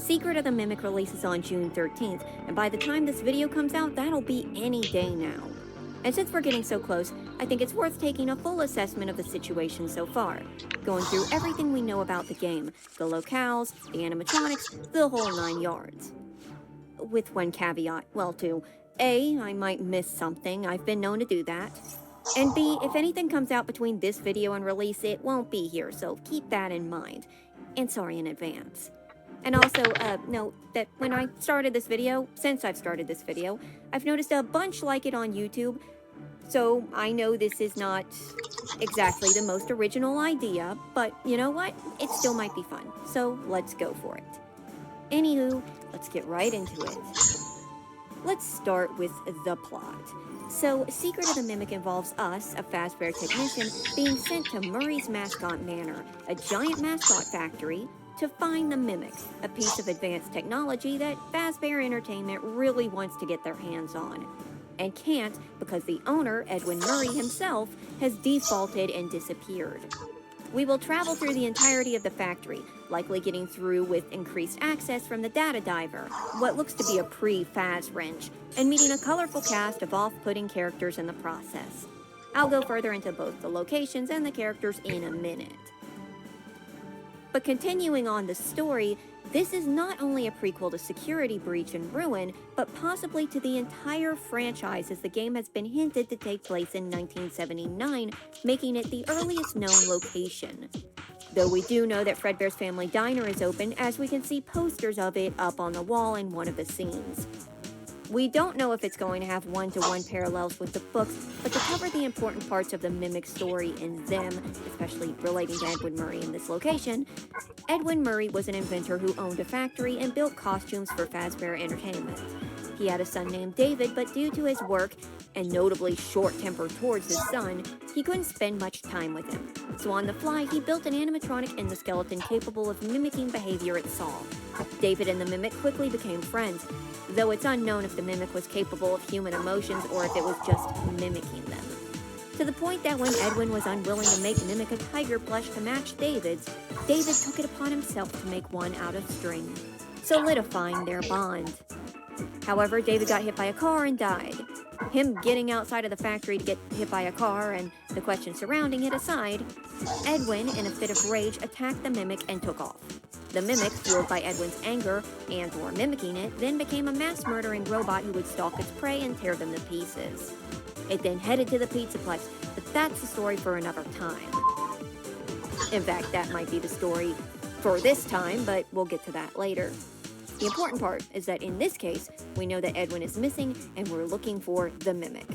Secret of the Mimic releases on June 13th, and by the time this video comes out, that'll be any day now. And since we're getting so close, I think it's worth taking a full assessment of the situation so far, going through everything we know about the game, the locales, the animatronics, the whole 9 yards. With one caveat, well, two. A, I might miss something, I've been known to do that. And B, if anything comes out between this video and release, it won't be here, so keep that in mind. And sorry in advance. And also, note that when I started this video, since I've started this video, I've noticed a bunch like it on YouTube, so I know this is not exactly the most original idea, but you know what? It still might be fun, so let's go for it. Anywho, let's get right into it. Let's start with the plot. So, Secret of the Mimic involves us, a Fazbear technician, being sent to Murray's Mascot Manor, a giant mascot factory, to find the Mimic, a piece of advanced technology that Fazbear Entertainment really wants to get their hands on, and can't because the owner, Edwin Murray himself, has defaulted and disappeared. We will travel through the entirety of the factory, likely getting through with increased access from the data diver, what looks to be a pre-Faz wrench, and meeting a colorful cast of off-putting characters in the process. I'll go further into both the locations and the characters in a minute. But continuing on the story, this is not only a prequel to Security Breach and Ruin, but possibly to the entire franchise, as the game has been hinted to take place in 1979, making it the earliest known location. Though we do know that Fredbear's Family Diner is open, as we can see posters of it up on the wall in one of the scenes. We don't know if it's going to have one-to-one parallels with the books, but to cover the important parts of the Mimic story in them, especially relating to Edwin Murray in this location, Edwin Murray was an inventor who owned a factory and built costumes for Fazbear Entertainment. He had a son named David, but due to his work, and notably short temper towards his son, he couldn't spend much time with him. So on the fly, he built an animatronic endoskeleton capable of mimicking behavior it saw. David and the Mimic quickly became friends, though it's unknown if the Mimic was capable of human emotions or if it was just mimicking them. To the point that when Edwin was unwilling to make Mimic a tiger plush to match David's, David took it upon himself to make one out of string, solidifying their bond. However, David got hit by a car and died. Him getting outside of the factory to get hit by a car and the questions surrounding it aside, Edwin, in a fit of rage, attacked the Mimic and took off. The Mimic, fueled by Edwin's anger and/or mimicking it, then became a mass-murdering robot who would stalk its prey and tear them to pieces. It then headed to the Pizzaplex, but that's a story for another time. In fact, that might be the story for this time, but we'll get to that later. The important part is that in this case, we know that Edwin is missing and we're looking for the Mimic.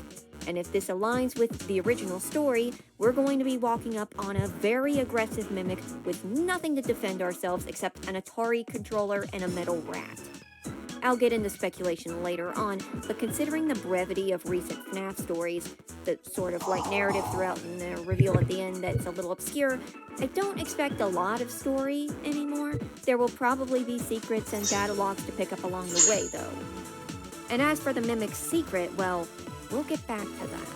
And if this aligns with the original story, we're going to be walking up on a very aggressive Mimic with nothing to defend ourselves except an Atari controller and a metal rat. I'll get into speculation later on, but considering the brevity of recent FNAF stories, the sort of light narrative throughout and the reveal at the end that's a little obscure, I don't expect a lot of story anymore. There will probably be secrets and data logs to pick up along the way, though. And as for the Mimic's secret, well, we'll get back to that.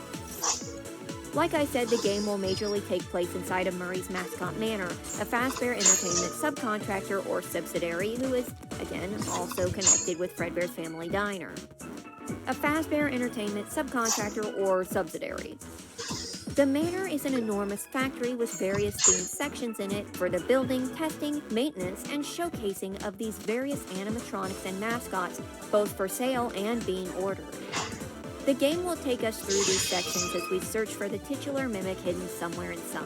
Like I said, the game will majorly take place inside of Murray's Mascot Manor, a Fazbear Entertainment subcontractor or subsidiary who is, again, also connected with Fredbear's Family Diner. A Fazbear Entertainment subcontractor or subsidiary. The manor is an enormous factory with various themed sections in it for the building, testing, maintenance, and showcasing of these various animatronics and mascots, both for sale and being ordered. The game will take us through these sections as we search for the titular Mimic hidden somewhere inside.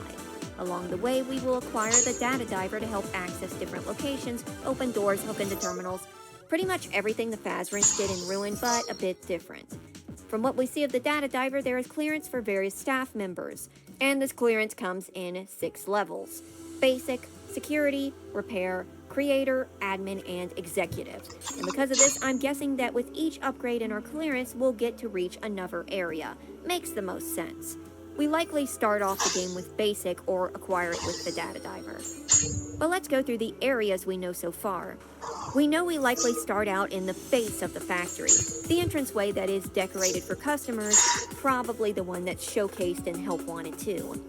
Along the way, we will acquire the data diver to help access different locations, open doors, hook into terminals. Pretty much everything the Faz wrench did in Ruin, but a bit different. From what we see of the data diver, there is clearance for various staff members, and this clearance comes in 6 levels: Basic, Security, Repair, Creator, Admin, and Executive. And because of this, I'm guessing that with each upgrade in our clearance, we'll get to reach another area. Makes the most sense. We likely start off the game with Basic or acquire it with the data diver. But let's go through the areas we know so far. We know we likely start out in the face of the factory, the entranceway that is decorated for customers, probably the one that's showcased in Help Wanted 2.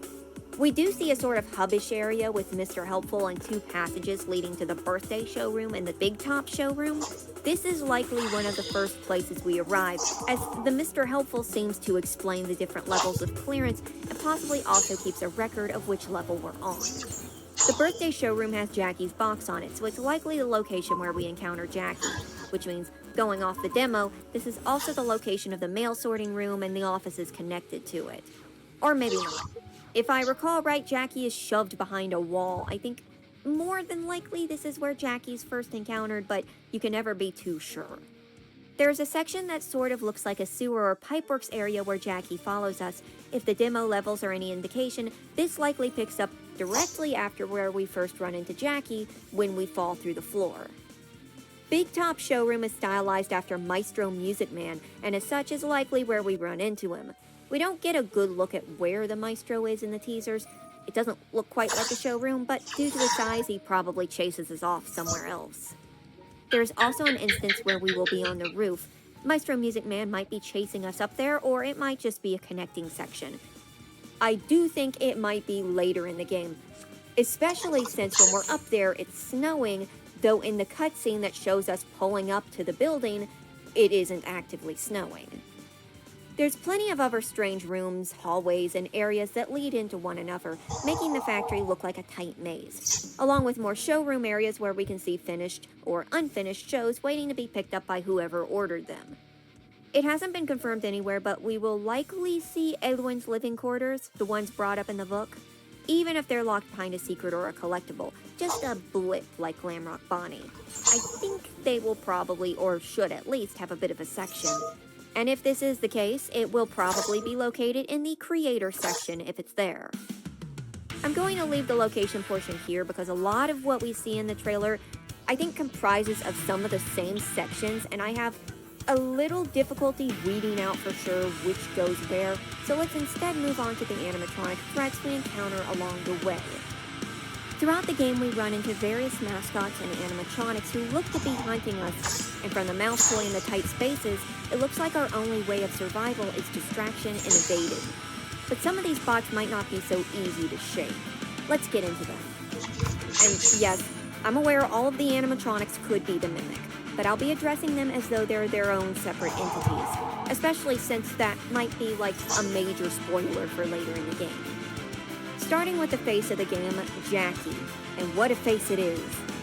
We do see a sort of hubbish area with Mr. Helpful and 2 passages leading to the birthday showroom and the Big Top showroom. This is likely one of the first places we arrive, as the Mr. Helpful seems to explain the different levels of clearance and possibly also keeps a record of which level we're on. The birthday showroom has Jackie's box on it, so it's likely the location where we encounter Jackie, which means, going off the demo, this is also the location of the mail sorting room and the offices connected to it. Or maybe not. If I recall right, Jackie is shoved behind a wall. I think more than likely this is where Jackie's first encountered, but you can never be too sure. There's a section that sort of looks like a sewer or pipeworks area where Jackie follows us. If the demo levels are any indication, this likely picks up directly after where we first run into Jackie when we fall through the floor. Big Top Showroom is stylized after Maestro Music Man, and as such is likely where we run into him. We don't get a good look at where the Maestro is in the teasers. It doesn't look quite like a showroom, but due to his size, he probably chases us off somewhere else. There's also an instance where we will be on the roof. Maestro Music Man might be chasing us up there, or it might just be a connecting section. I do think it might be later in the game, especially since when we're up there, it's snowing, though in the cutscene that shows us pulling up to the building, it isn't actively snowing. There's plenty of other strange rooms, hallways, and areas that lead into one another, making the factory look like a tight maze, along with more showroom areas where we can see finished or unfinished shows waiting to be picked up by whoever ordered them. It hasn't been confirmed anywhere, but we will likely see Edwin's living quarters, the ones brought up in the book, even if they're locked behind a secret or a collectible, just a blip like Glamrock Bonnie. I think they will probably, or should at least, have a bit of a section. And if this is the case, it will probably be located in the creator section if it's there. I'm going to leave the location portion here because a lot of what we see in the trailer I think comprises of some of the same sections, and I have a little difficulty weeding out for sure which goes where, so let's instead move on to the animatronic threats we encounter along the way. Throughout the game, we run into various mascots and animatronics who look to be hunting us, and from the mouse toy in the tight spaces, it looks like our only way of survival is distraction and evading. But some of these bots might not be so easy to shake. Let's get into them. And yes, I'm aware all of the animatronics could be the Mimic, but I'll be addressing them as though they're their own separate entities, especially since that might be like a major spoiler for later in the game. Starting with the face of the game, Jackie. And what a face it is.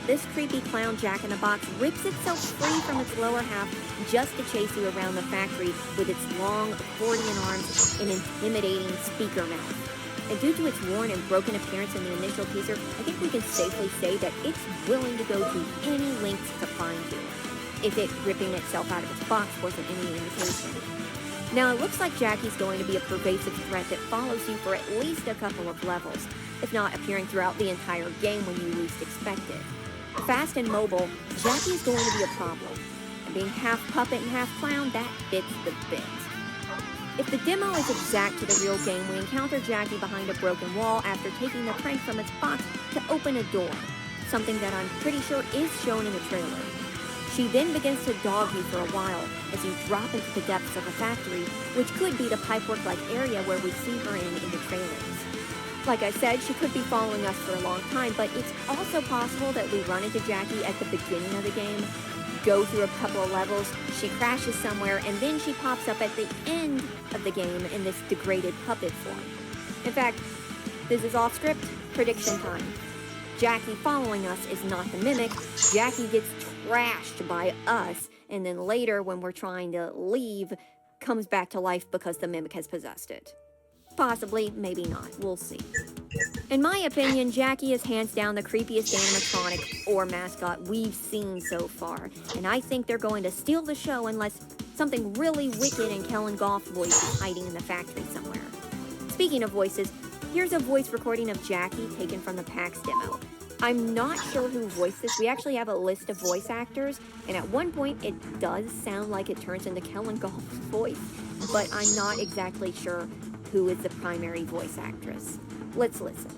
This creepy clown Jack-in-the-Box rips itself free from its lower half just to chase you around the factory with its long accordion arms and intimidating speaker mouth. And due to its worn and broken appearance in the initial teaser, I think we can safely say that it's willing to go to any lengths to find you, if it ripping itself out of its box wasn't any indication. Now, it looks like Jackie's going to be a pervasive threat that follows you for at least a couple of levels, if not appearing throughout the entire game when you least expect it. Fast and mobile, Jackie's going to be a problem, and being half puppet and half clown, that fits the bit. If the demo is exact to the real game, we encounter Jackie behind a broken wall after taking the crank from its box to open a door, something that I'm pretty sure is shown in the trailer. She then begins to dog you for a while as you drop into the depths of a factory, which could be the pipework-like area where we see her in the trailers. Like I said, she could be following us for a long time, but it's also possible that we run into Jackie at the beginning of the game, go through a couple of levels, she crashes somewhere, and then she pops up at the end of the game in this degraded puppet form. In fact, this is off script, prediction time. Jackie following us is not the Mimic. Jackie gets trashed by us, and then later when we're trying to leave, comes back to life because the Mimic has possessed it. Possibly, maybe not, we'll see. In my opinion, Jackie is hands down the creepiest animatronic or mascot we've seen so far, and I think they're going to steal the show unless something really wicked in Kellen Goff's voice is hiding in the factory somewhere. Speaking of voices, here's a voice recording of Jackie taken from the PAX demo. I'm not sure who voiced this. We actually have a list of voice actors, and at one point it does sound like it turns into Kellen Goff's voice, but I'm not exactly sure who is the primary voice actress. Let's listen.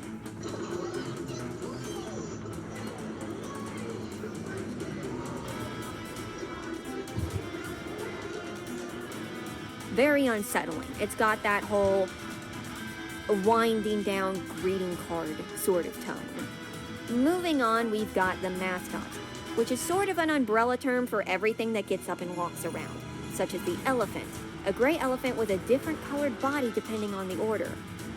Very unsettling. It's got that whole a winding down greeting card sort of tone. Moving on, we've got the mascot, which is sort of an umbrella term for everything that gets up and walks around, such as the elephant, a gray elephant with a different colored body depending on the order.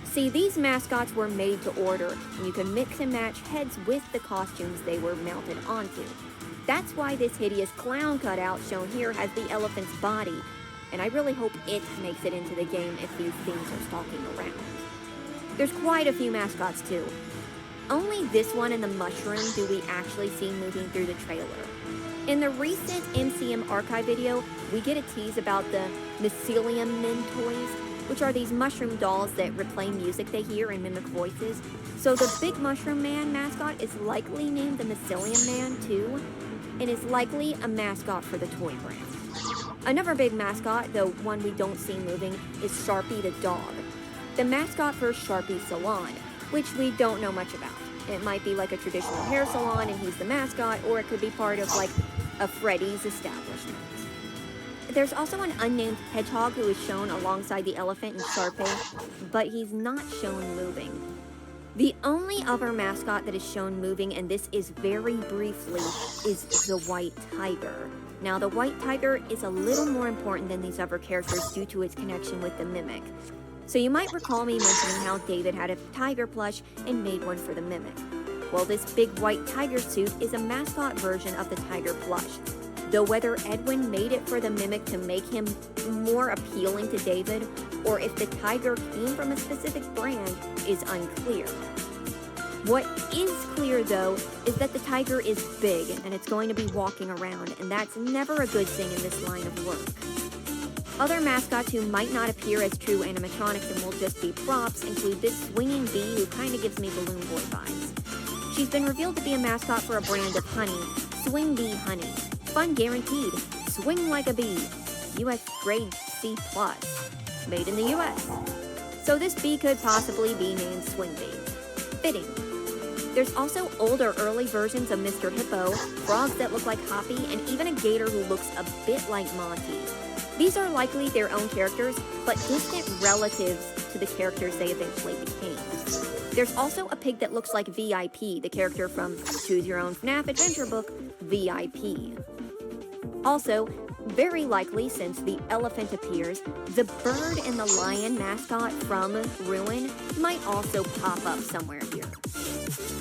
See, these mascots were made to order, and you can mix and match heads with the costumes they were mounted onto. That's why this hideous clown cutout shown here has the elephant's body, and I really hope it makes it into the game if these things are stalking around. There's quite a few mascots too. Only this one and the mushroom do we actually see moving through the trailer. In the recent MCM archive video, we get a tease about the Mycelium Men toys, which are these mushroom dolls that replay music they hear and mimic voices. So the Big Mushroom Man mascot is likely named the Mycelium Man too, and is likely a mascot for the toy brand. Another big mascot, though one we don't see moving, is Sharpie the dog, the mascot for Sharpie Salon, which we don't know much about. It might be like a traditional hair salon and he's the mascot, or it could be part of like a Freddy's establishment. There's also an unnamed hedgehog who is shown alongside the elephant and Sharpie, but he's not shown moving. The only other mascot that is shown moving, and this is very briefly, is the white tiger. Now, the white tiger is a little more important than these other characters due to its connection with the Mimic. So you might recall me mentioning how David had a tiger plush and made one for the Mimic. Well, this big white tiger suit is a mascot version of the tiger plush. Though whether Edwin made it for the Mimic to make him more appealing to David, or if the tiger came from a specific brand, is unclear. What is clear, though, is that the tiger is big and it's going to be walking around, and that's never a good thing in this line of work. Other mascots who might not appear as true animatronics and will just be props include this swinging bee who kind of gives me Balloon Boy vibes. She's been revealed to be a mascot for a brand of honey, Swing Bee Honey. Fun guaranteed. Swing like a bee. US grade C+. Made in the US. So this bee could possibly be named Swing Bee. Fitting. There's also older early versions of Mr. Hippo, frogs that look like Hoppy, and even a gator who looks a bit like Monty. These are likely their own characters, but distant relatives to the characters they eventually became. There's also a pig that looks like VIP, the character from Choose Your Own FNAF Adventure book, VIP. Also, very likely, since the elephant appears, the bird and the lion mascot from Ruin might also pop up somewhere here.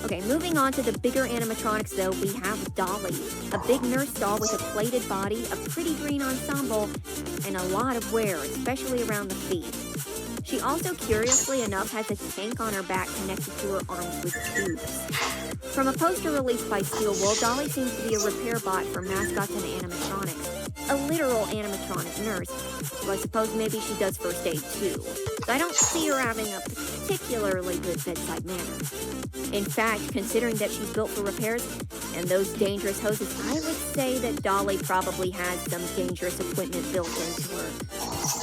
Okay, moving on to the bigger animatronics though, we have Dolly, a big nurse doll with a plated body, a pretty green ensemble, and a lot of wear, especially around the feet. She also, curiously enough, has a tank on her back connected to her arms with tubes. From a poster released by Steel Wool, Dolly seems to be a repair bot for mascots and animatronics. A literal animatronic nurse. So I suppose maybe she does first aid too. So I don't see her having a particularly good bedside manner. In fact, considering that she's built for repairs and those dangerous hoses, I would say that Dolly probably has some dangerous equipment built into her.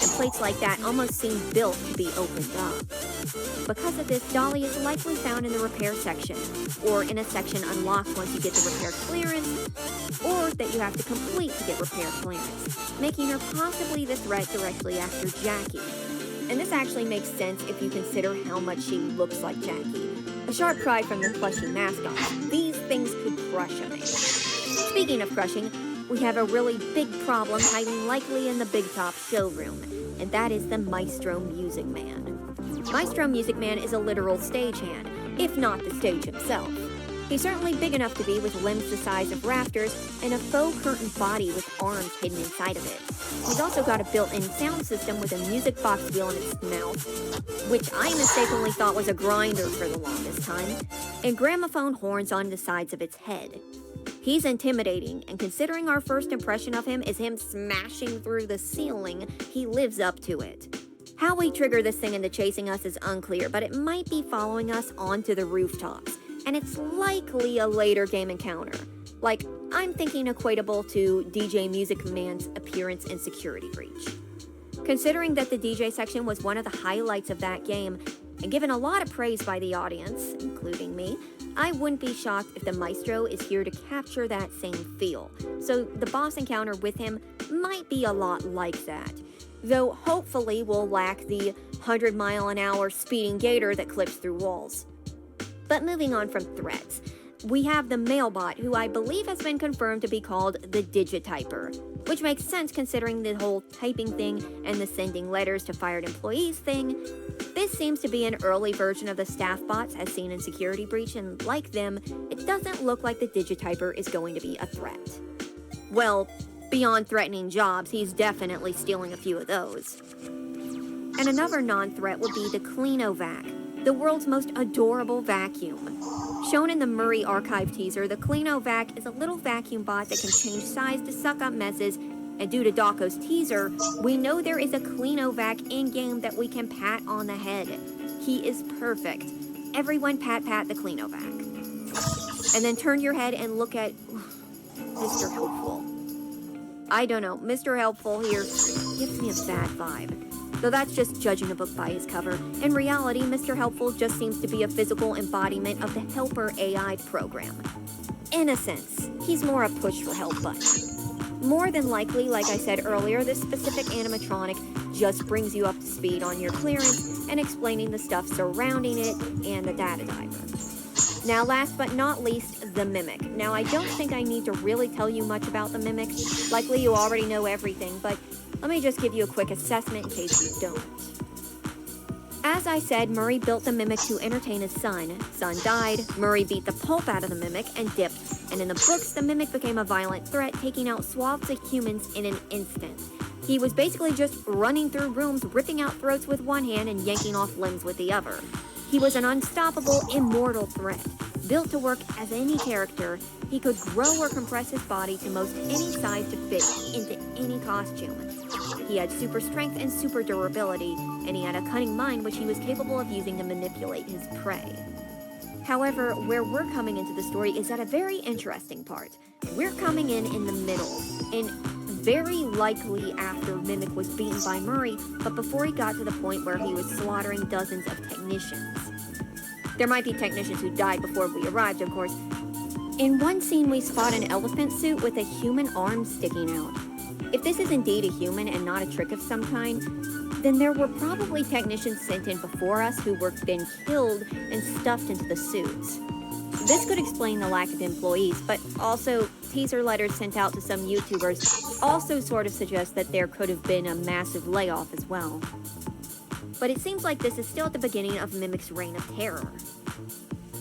And plates like that almost seem built to be opened up. Because of this, Dolly is likely found in the repair section, or in a section unlocked once you get the repair clearance, or that you have to complete to get repair clearance, making her possibly the threat directly after Jackie. And this actually makes sense if you consider how much she looks like Jackie. A sharp cry from the plushy mascot. These things could crush a man. Speaking of crushing, we have a really big problem hiding likely in the Big Top showroom, and that is the Maestro Music Man. Maestro Music Man is a literal stagehand, if not the stage himself. He's certainly big enough to be, with limbs the size of rafters and a faux curtain body with arms hidden inside of it. He's also got a built-in sound system with a music box wheel in its mouth, which I mistakenly thought was a grinder for the longest time, and gramophone horns on the sides of its head. He's intimidating, and considering our first impression of him is him smashing through the ceiling, he lives up to it. How we trigger this thing into chasing us is unclear, but it might be following us onto the rooftops, and it's likely a later game encounter. Like, I'm thinking equatable to DJ Music Man's appearance in Security Breach. Considering that the DJ section was one of the highlights of that game, and given a lot of praise by the audience, including me, I wouldn't be shocked if the Maestro is here to capture that same feel. So the boss encounter with him might be a lot like that. though hopefully will lack the 100-mile-an-hour speeding gator that clips through walls. But moving on from threats, we have the Mailbot, who I believe has been confirmed to be called the Digityper, which makes sense considering the whole typing thing and the sending letters to fired employees thing. This seems to be an early version of the staff bots as seen in Security Breach, and like them, it doesn't look like the Digityper is going to be a threat. Well, beyond threatening jobs, he's definitely stealing a few of those. And another non-threat would be the Cleanovac, the world's most adorable vacuum. Shown in the Murray archive teaser, the Cleanovac is a little vacuum bot that can change size to suck up messes, and due to Daco's teaser, we know there is a Cleanovac in-game that we can pat on the head. He is perfect. Everyone pat the Cleanovac. And then turn your head and look at Mr. Helpful. I don't know, Mr. Helpful here gives me a bad vibe. Though that's just judging a book by his cover. In reality, Mr. Helpful just seems to be a physical embodiment of the Helper AI program. In a sense, he's more a push for help button. More than likely, like I said earlier, this specific animatronic just brings you up to speed on your clearance and explaining the stuff surrounding it and the data diver. Now last but not least, the Mimic. Now I don't think I need to really tell you much about the Mimic. Likely you already know everything, but let me just give you a quick assessment in case you don't. As I said, Murray built the Mimic to entertain his son. Son died, Murray beat the pulp out of the Mimic and dipped, and in the books, the Mimic became a violent threat, taking out swaths of humans in an instant. He was basically just running through rooms, ripping out throats with one hand and yanking off limbs with the other. He was an unstoppable, immortal threat. Built to work as any character, he could grow or compress his body to most any size to fit into any costume. He had super strength and super durability, and he had a cunning mind which he was capable of using to manipulate his prey. However, where we're coming into the story is at a very interesting part. We're coming in the middle, and very likely after Mimic was beaten by Murray, but before he got to the point where he was slaughtering dozens of technicians. There might be technicians who died before we arrived, of course. In one scene, we spot an elephant suit with a human arm sticking out. If this is indeed a human and not a trick of some kind, then there were probably technicians sent in before us who were then killed and stuffed into the suits. This could explain the lack of employees, but also teaser letters sent out to some YouTubers also sort of suggest that there could have been a massive layoff as well. But it seems like this is still at the beginning of Mimic's reign of terror.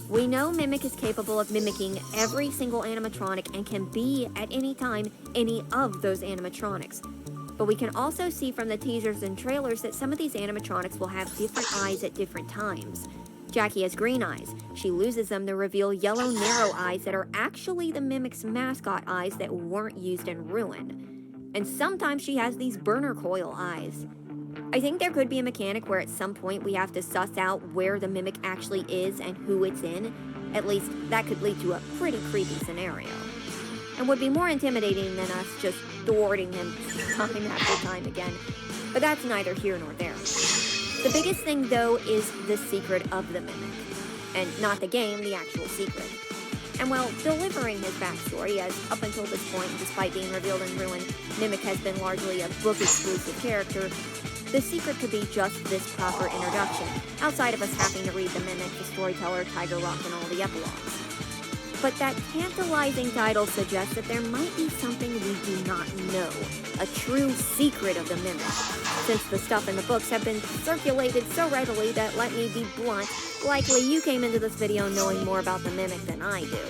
We know Mimic is capable of mimicking every single animatronic and can be, at any time, any of those animatronics. But we can also see from the teasers and trailers that some of these animatronics will have different eyes at different times. Jackie has green eyes. She loses them to reveal yellow, narrow eyes that are actually the Mimic's mascot eyes that weren't used in Ruin. And sometimes she has these burner coil eyes. I think there could be a mechanic where at some point we have to suss out where the Mimic actually is and who it's in. At least, that could lead to a pretty creepy scenario. And would be more intimidating than us just thwarting him time after time again. But that's neither here nor there. The biggest thing, though, is the secret of the Mimic. And not the game, the actual secret. And while delivering his backstory, as up until this point, despite being revealed in Ruin, Mimic has been largely a book-exclusive character, the secret could be just this proper introduction, outside of us having to read the Mimic, the Storyteller, Tiger Rock, and all the epilogues. But that tantalizing title suggests that there might be something we do not know, a true secret of the Mimic, since the stuff in the books have been circulated so readily that, let me be blunt, likely you came into this video knowing more about the Mimic than I do.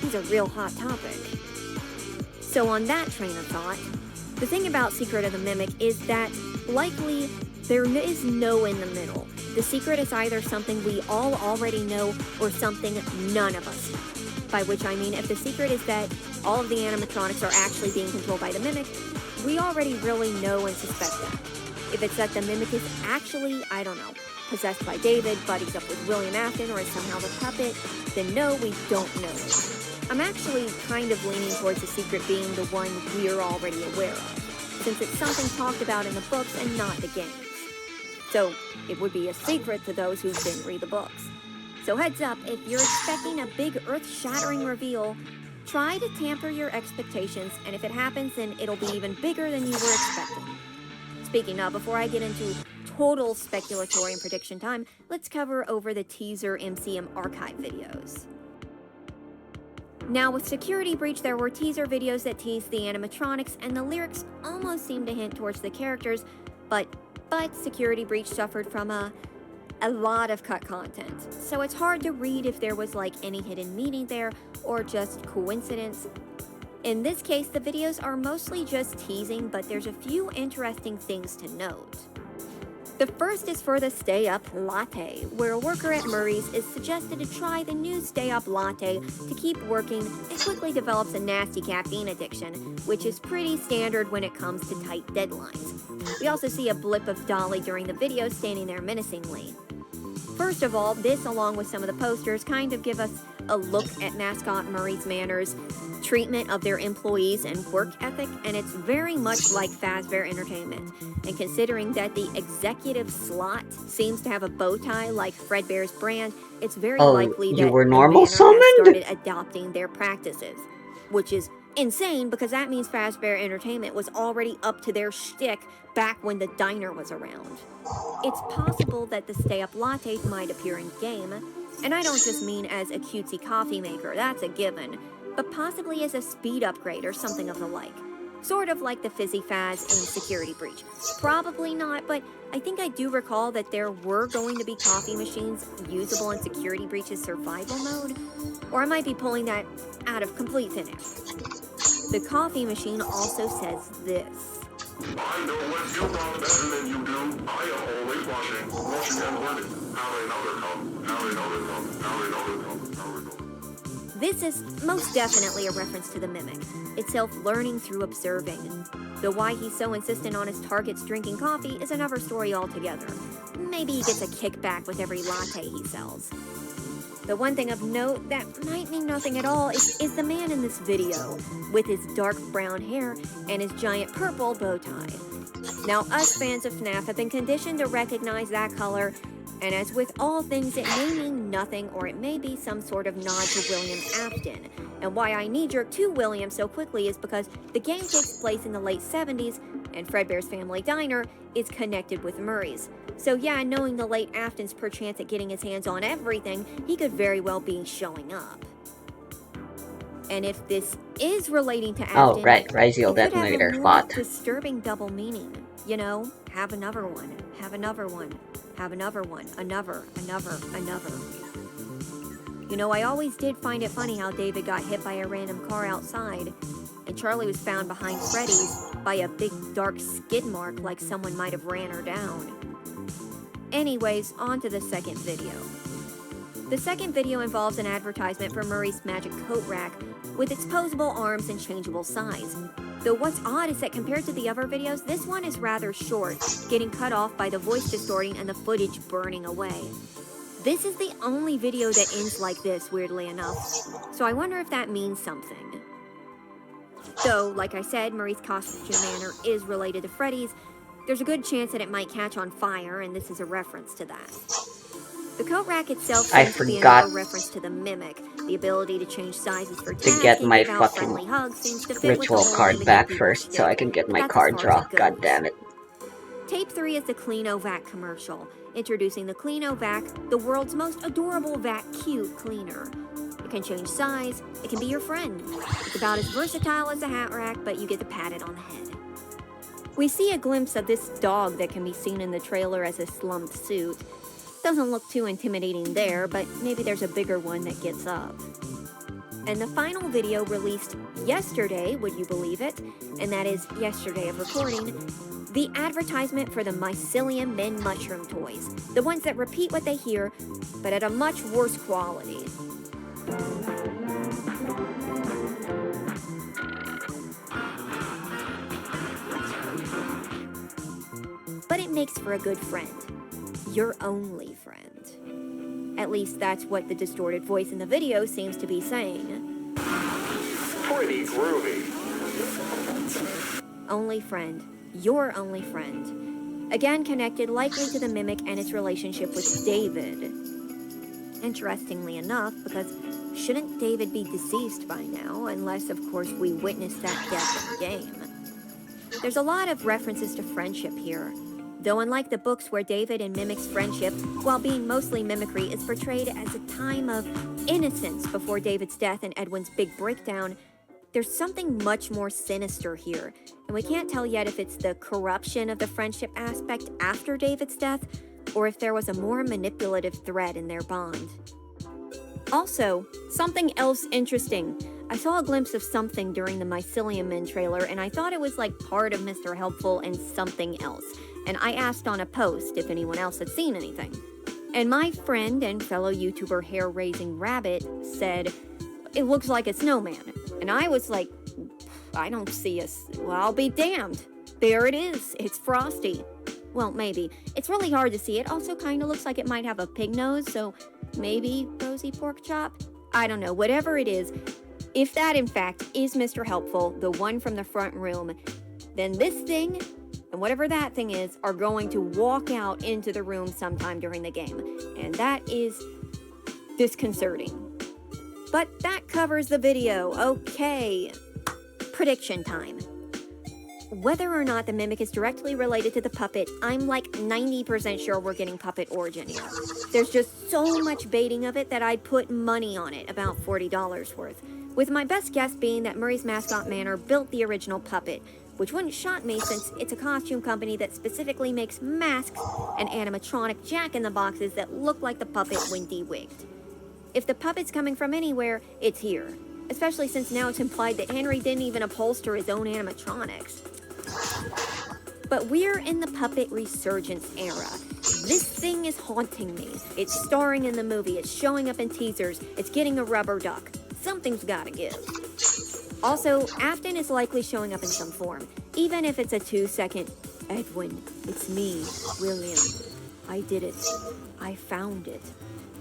He's a real hot topic. So on that train of thought, the thing about Secret of the Mimic is that, likely, there is no in the middle. The secret is either something we all already know or something none of us know. By which I mean, if the secret is that all of the animatronics are actually being controlled by the Mimic, we already really know and suspect that. If it's that the Mimic is actually, I don't know, possessed by David, buddies up with William Afton, or is somehow the puppet, then no, we don't know it. I'm actually kind of leaning towards the secret being the one we're already aware of, since it's something talked about in the books and not the games. So, it would be a secret to those who didn't read the books. So heads up, if you're expecting a big earth-shattering reveal, try to tamper your expectations, and if it happens, then it'll be even bigger than you were expecting. Speaking of, before I get into total speculatory and prediction time, let's cover over the teaser MCM archive videos. Now, with Security Breach, there were teaser videos that teased the animatronics, and the lyrics almost seemed to hint towards the characters, but Security Breach suffered from a lot of cut content. So it's hard to read if there was like any hidden meaning there or just coincidence. In this case, the videos are mostly just teasing, but there's a few interesting things to note. The first is for the Stay Up Latte, where a worker at Murray's is suggested to try the new Stay Up Latte to keep working and quickly develops a nasty caffeine addiction, which is pretty standard when it comes to tight deadlines. We also see a blip of Dolly during the video standing there menacingly. First of all, this along with some of the posters kind of give us a look at mascot Murray's manners, treatment of their employees, and work ethic, and it's very much like Fazbear Entertainment. And considering that the executive slot seems to have a bow tie like Fredbear's brand, it's very likely that you were the normal Manor has summoned? started adopting their practices, which is insane because that means Fazbear Entertainment was already up to their shtick back when the diner was around. It's possible that the Stay Up Latte might appear in game, and I don't just mean as a cutesy coffee maker, that's a given, but possibly as a speed upgrade or something of the like. Sort of like the Fizzy Faz in Security Breach. Probably not, but I think I do recall that there were going to be coffee machines usable in Security Breach's survival mode, or I might be pulling that out of complete thin air. The coffee machine also says this. I know what you want better than you do. I am always watching and learning. Have another cup, have another cup, have another cup, have another cup. This is most definitely a reference to the Mimic, itself learning through observing. Though why he's so insistent on his targets drinking coffee is another story altogether. Maybe he gets a kickback with every latte he sells. The one thing of note that might mean nothing at all is the man in this video, with his dark brown hair and his giant purple bow tie. Now, us fans of FNAF have been conditioned to recognize that color, and as with all things, it may mean nothing, or it may be some sort of nod to William Afton. And why I knee-jerk to William so quickly is because the game takes place in the late 70s, and Fredbear's Family Diner is connected with Murray's. So yeah, knowing the late Afton's perchance at getting his hands on everything, he could very well be showing up. And if this is relating to Afton, Oh, right, Rizial it could have Detonator a more Lot. disturbing double meaning. You know, have another one, have another one, have another one, another. You know, I always did find it funny how David got hit by a random car outside, and Charlie was found behind Freddy's by a big dark skid mark like someone might have ran her down. Anyways, on to the second video. The second video involves an advertisement for Murray's magic coat rack with its posable arms and changeable size. Though what's odd is that compared to the other videos, this one is rather short, getting cut off by the voice distorting and the footage burning away. This is the only video that ends like this, weirdly enough, so I wonder if that means something. Though, like I said, Murray's costume manner is related to Freddy's, there's a good chance that it might catch on fire, and this is a reference to that. The coat rack itself seems to be another reference to the Mimic. The ability to change sizes for tasks get my and give out fucking friendly hugs seems to fit with ritual the whole card Mimic back people first so shtick. I can get my That's card as far as draw. it goes. God damn it. Tape 3 is the Cleanovac commercial, introducing the Cleanovac, the world's most adorable vac-cute cleaner. It can change size, it can be your friend. It's about as versatile as a hat rack, but you get to pat it on the head. We see a glimpse of this dog that can be seen in the trailer as a slumped suit. Doesn't look too intimidating there, but maybe there's a bigger one that gets up. And the final video released yesterday, would you believe it? And that is yesterday of recording. The advertisement for the Mycelium Men Mushroom toys. The ones that repeat what they hear, but at a much worse quality. But it makes for a good friend. Your only friend. At least that's what the distorted voice in the video seems to be saying. Pretty groovy. Only friend. Your only friend. Again connected likely to the Mimic and its relationship with David. Interestingly enough, because shouldn't David be deceased by now, unless of course we witness that death in the game? There's a lot of references to friendship here. Though unlike the books where David and Mimic's friendship, while being mostly mimicry, is portrayed as a time of innocence before David's death and Edwin's big breakdown, there's something much more sinister here, and we can't tell yet if it's the corruption of the friendship aspect after David's death, or if there was a more manipulative thread in their bond. Also, something else interesting. I saw a glimpse of something during the Mycelium Men trailer, and I thought it was like part of Mr. Helpful and something else, and I asked on a post if anyone else had seen anything. And my friend and fellow YouTuber Hair Raising Rabbit said, "It looks like a snowman." And I was like, "I don't see a... Well, I'll be damned. There it is. It's Frosty." Well, maybe. It's really hard to see. It also kind of looks like it might have a pig nose, so maybe Rosie Pork Chop? I don't know. Whatever it is, if that in fact is Mr. Helpful, the one from the front room, then this thing, and whatever that thing is, are going to walk out into the room sometime during the game. And that is disconcerting. But that covers the video. Okay. Prediction time. Whether or not the Mimic is directly related to the puppet, I'm like 90% sure we're getting puppet origin here. There's just so much baiting of it that I'd put money on it, about $40 worth. With my best guess being that Murray's Mascot Manor built the original puppet, which wouldn't shock me since it's a costume company that specifically makes masks and animatronic jack-in-the-boxes that look like the puppet when de-wigged. If the puppet's coming from anywhere, it's here. Especially since now it's implied that Henry didn't even upholster his own animatronics. But we're in the puppet resurgence era. This thing is haunting me. It's starring in the movie, it's showing up in teasers, it's getting a rubber duck. Something's gotta give. Also, Afton is likely showing up in some form, even if it's a 2-second, "Edwin, it's me, William. I did it. I found it.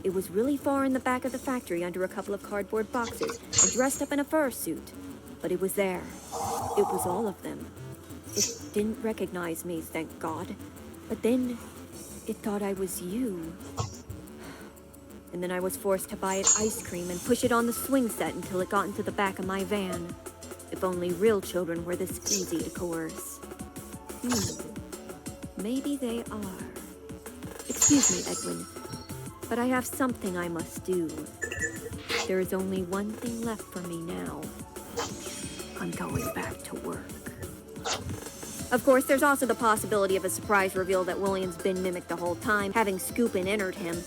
It was really far in the back of the factory under a couple of cardboard boxes and dressed up in a fursuit. But it was there. It was all of them. It didn't recognize me, thank God. But then it thought I was you. And then I was forced to buy it ice cream and push it on the swing set until it got into the back of my van. If only real children were this easy to coerce. Maybe they are. Excuse me, Edwin, but I have something I must do. There is only one thing left for me now. I'm going back to work." Of course, there's also the possibility of a surprise reveal that William's been mimicked the whole time, having Scoopin entered him,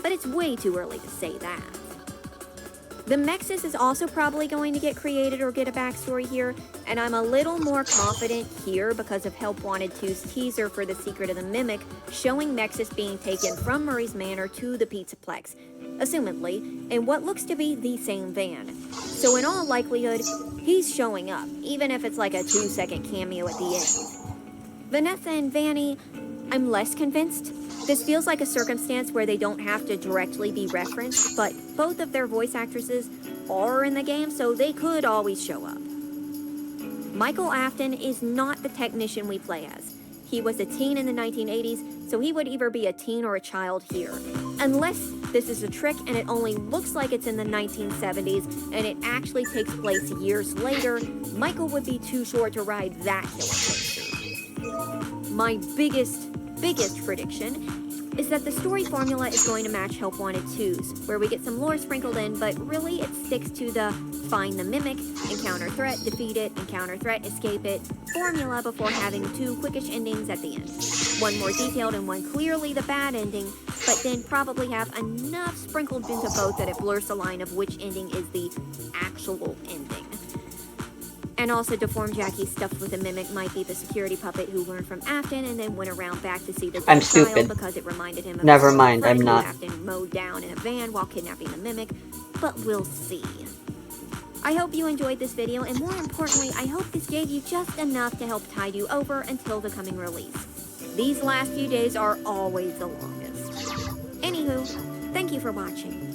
but it's way too early to say that. The Mexus is also probably going to get created or get a backstory here, and I'm a little more confident here because of Help Wanted 2's teaser for The Secret of the Mimic, showing Mexus being taken from Murray's Manor to the Pizzaplex, assumedly, in what looks to be the same van. So in all likelihood, he's showing up, even if it's like a 2-second cameo at the end. Vanessa and Vanny, I'm less convinced. This feels like a circumstance where they don't have to directly be referenced, but both of their voice actresses are in the game, so they could always show up. Michael Afton is not the technician we play as. He was a teen in the 1980s, so he would either be a teen or a child here. Unless this is a trick and it only looks like it's in the 1970s and it actually takes place years later, Michael would be too short to ride that killer coaster. My biggest prediction is that the story formula is going to match Help Wanted 2's, where we get some lore sprinkled in, but really it sticks to the find the mimic, encounter threat, defeat it, encounter threat, escape it formula before having 2 quickish endings at the end. One more detailed and one clearly the bad ending, but then probably have enough sprinkled into both that it blurs the line of which ending is the actual ending. And also, Deformed Jackie stuffed with a mimic might be the security puppet who learned from Afton and then went around back to see the I'm child stupid. because it reminded him of Never his mind, friend I'm who not. Afton mowed down in a van while kidnapping the mimic, but we'll see. I hope you enjoyed this video, and more importantly, I hope this gave you just enough to help tide you over until the coming release. These last few days are always the longest. Anywho, thank you for watching.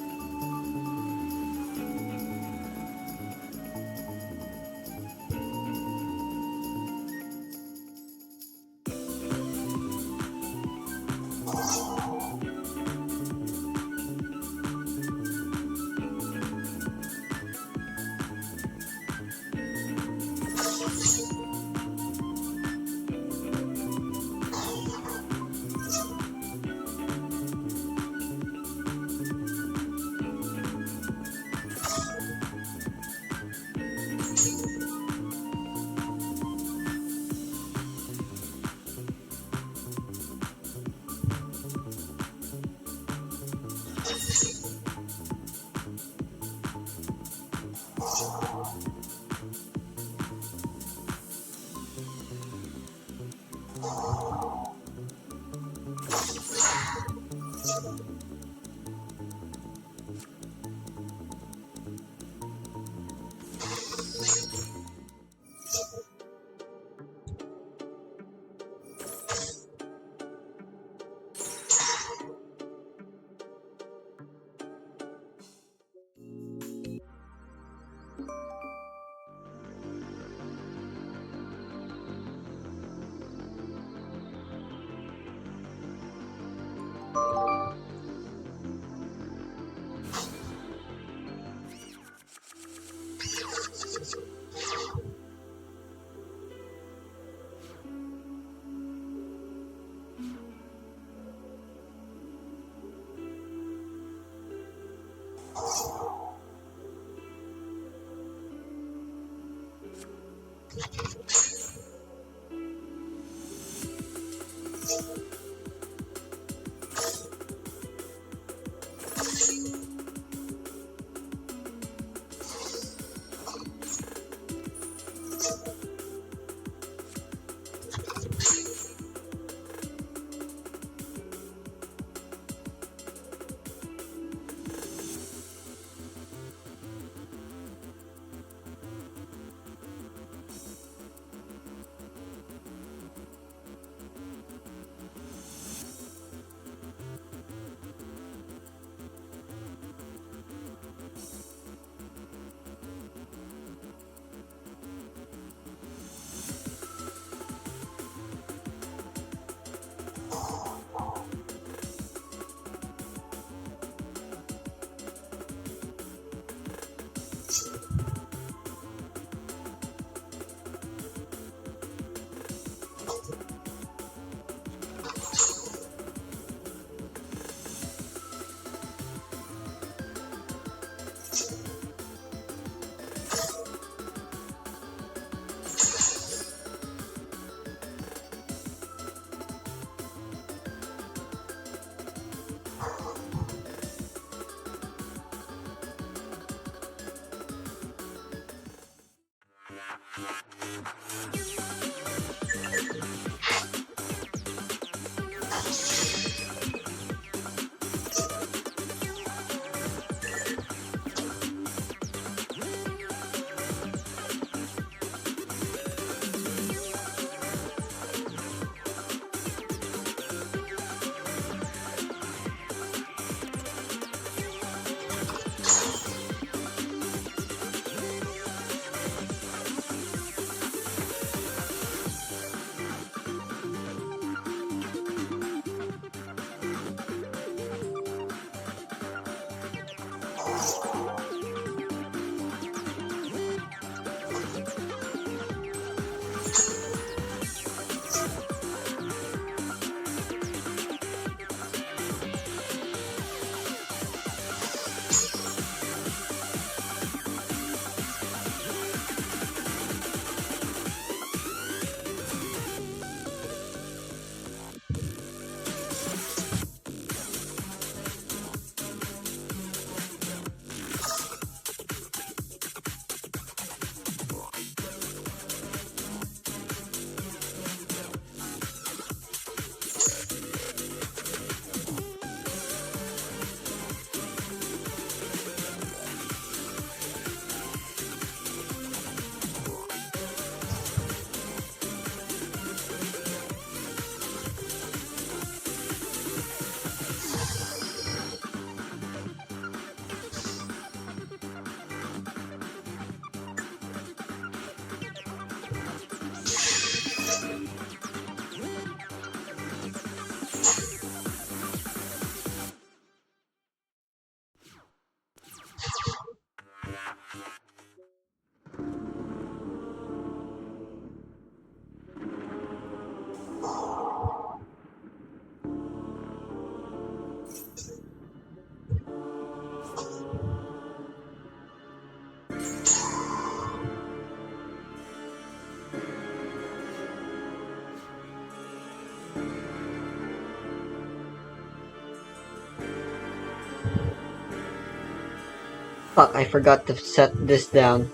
Fuck, I forgot to set this down.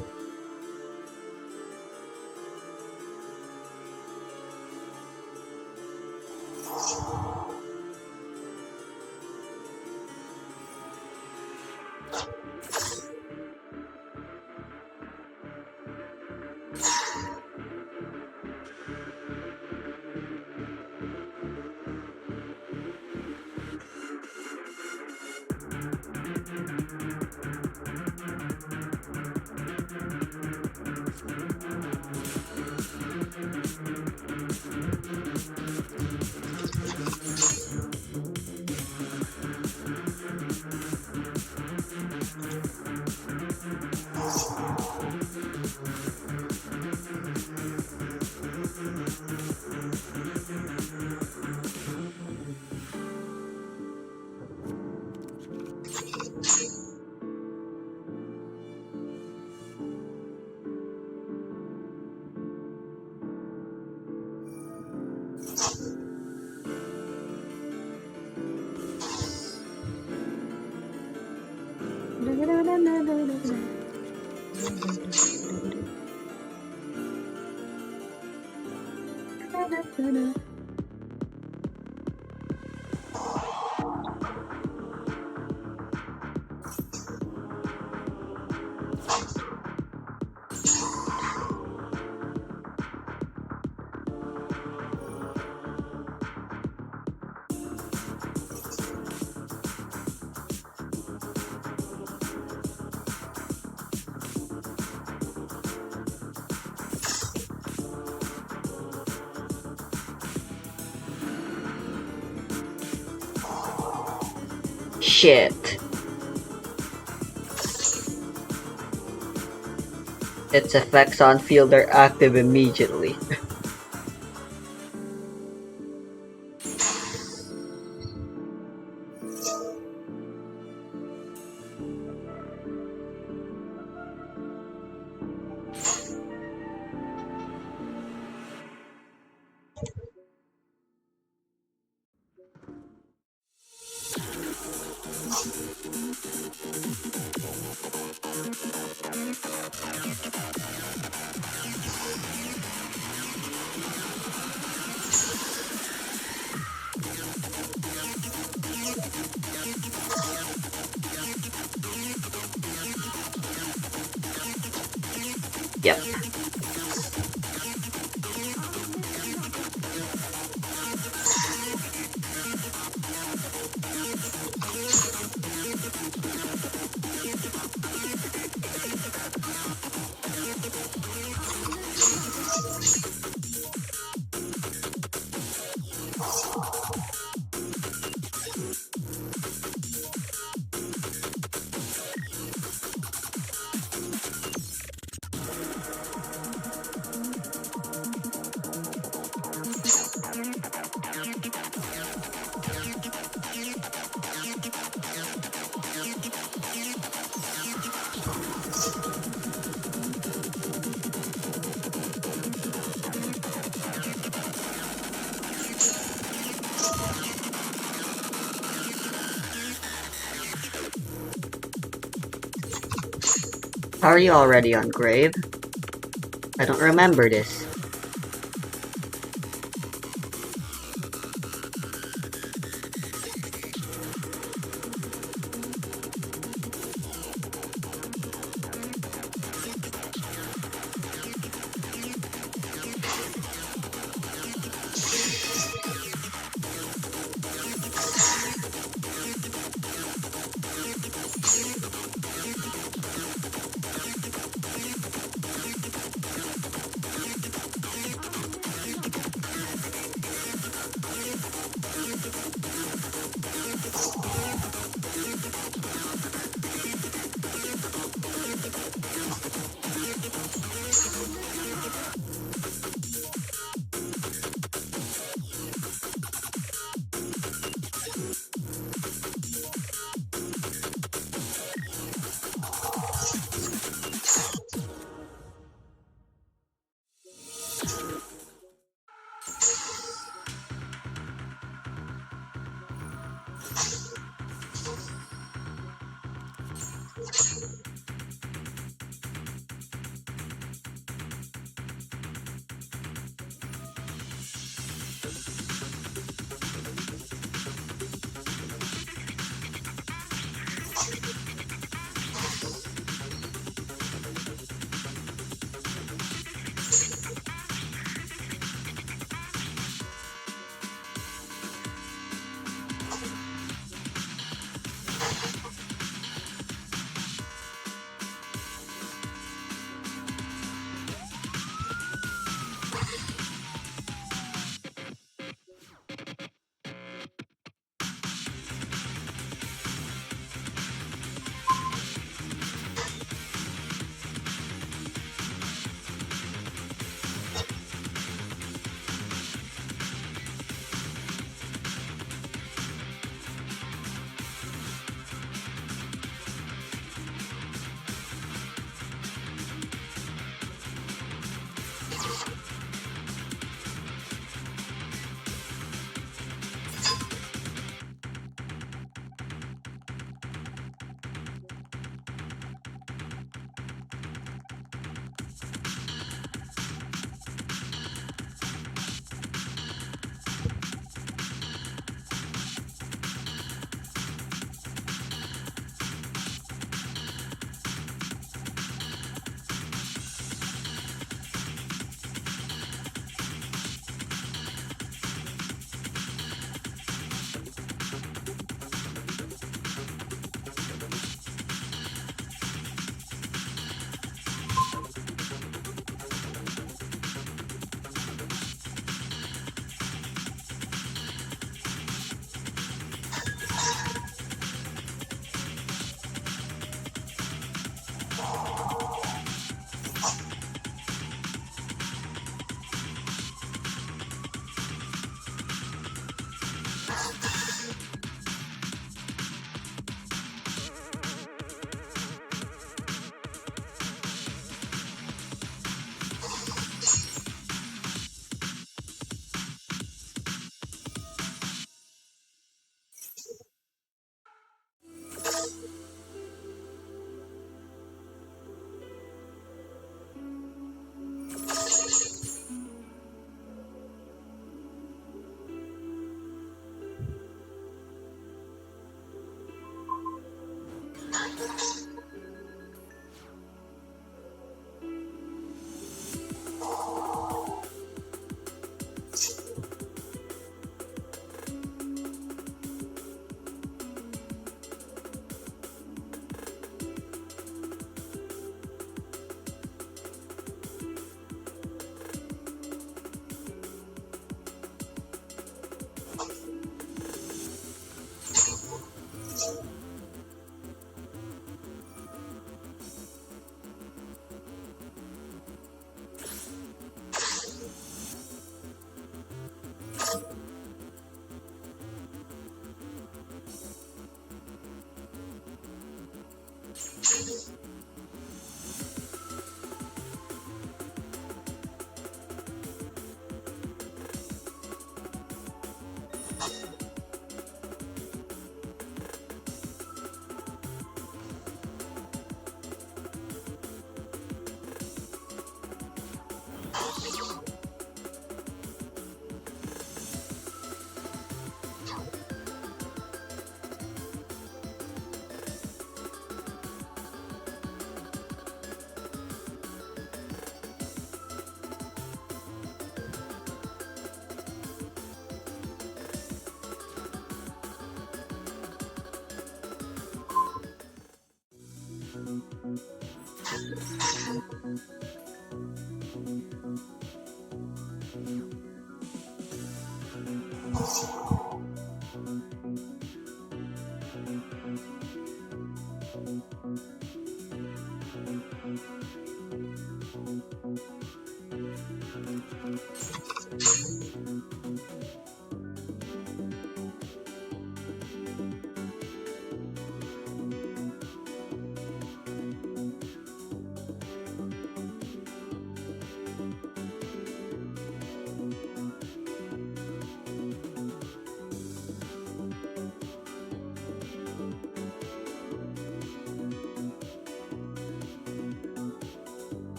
Shit. Its effects on field are active immediately. Yep. Are you already on grave? I don't remember this.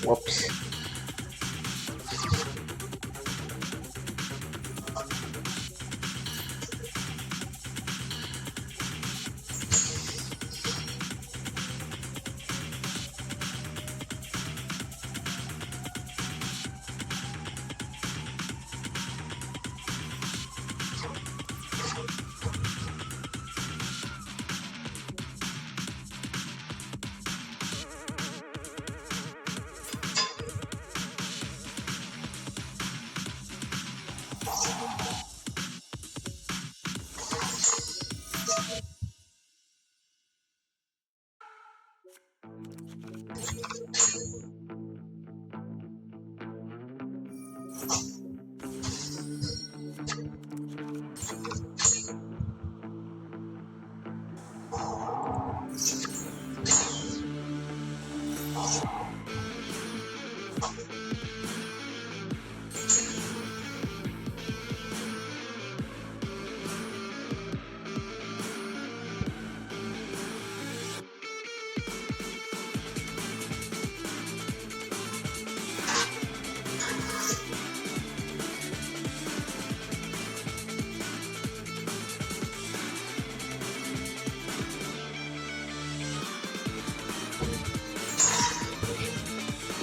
Whoops.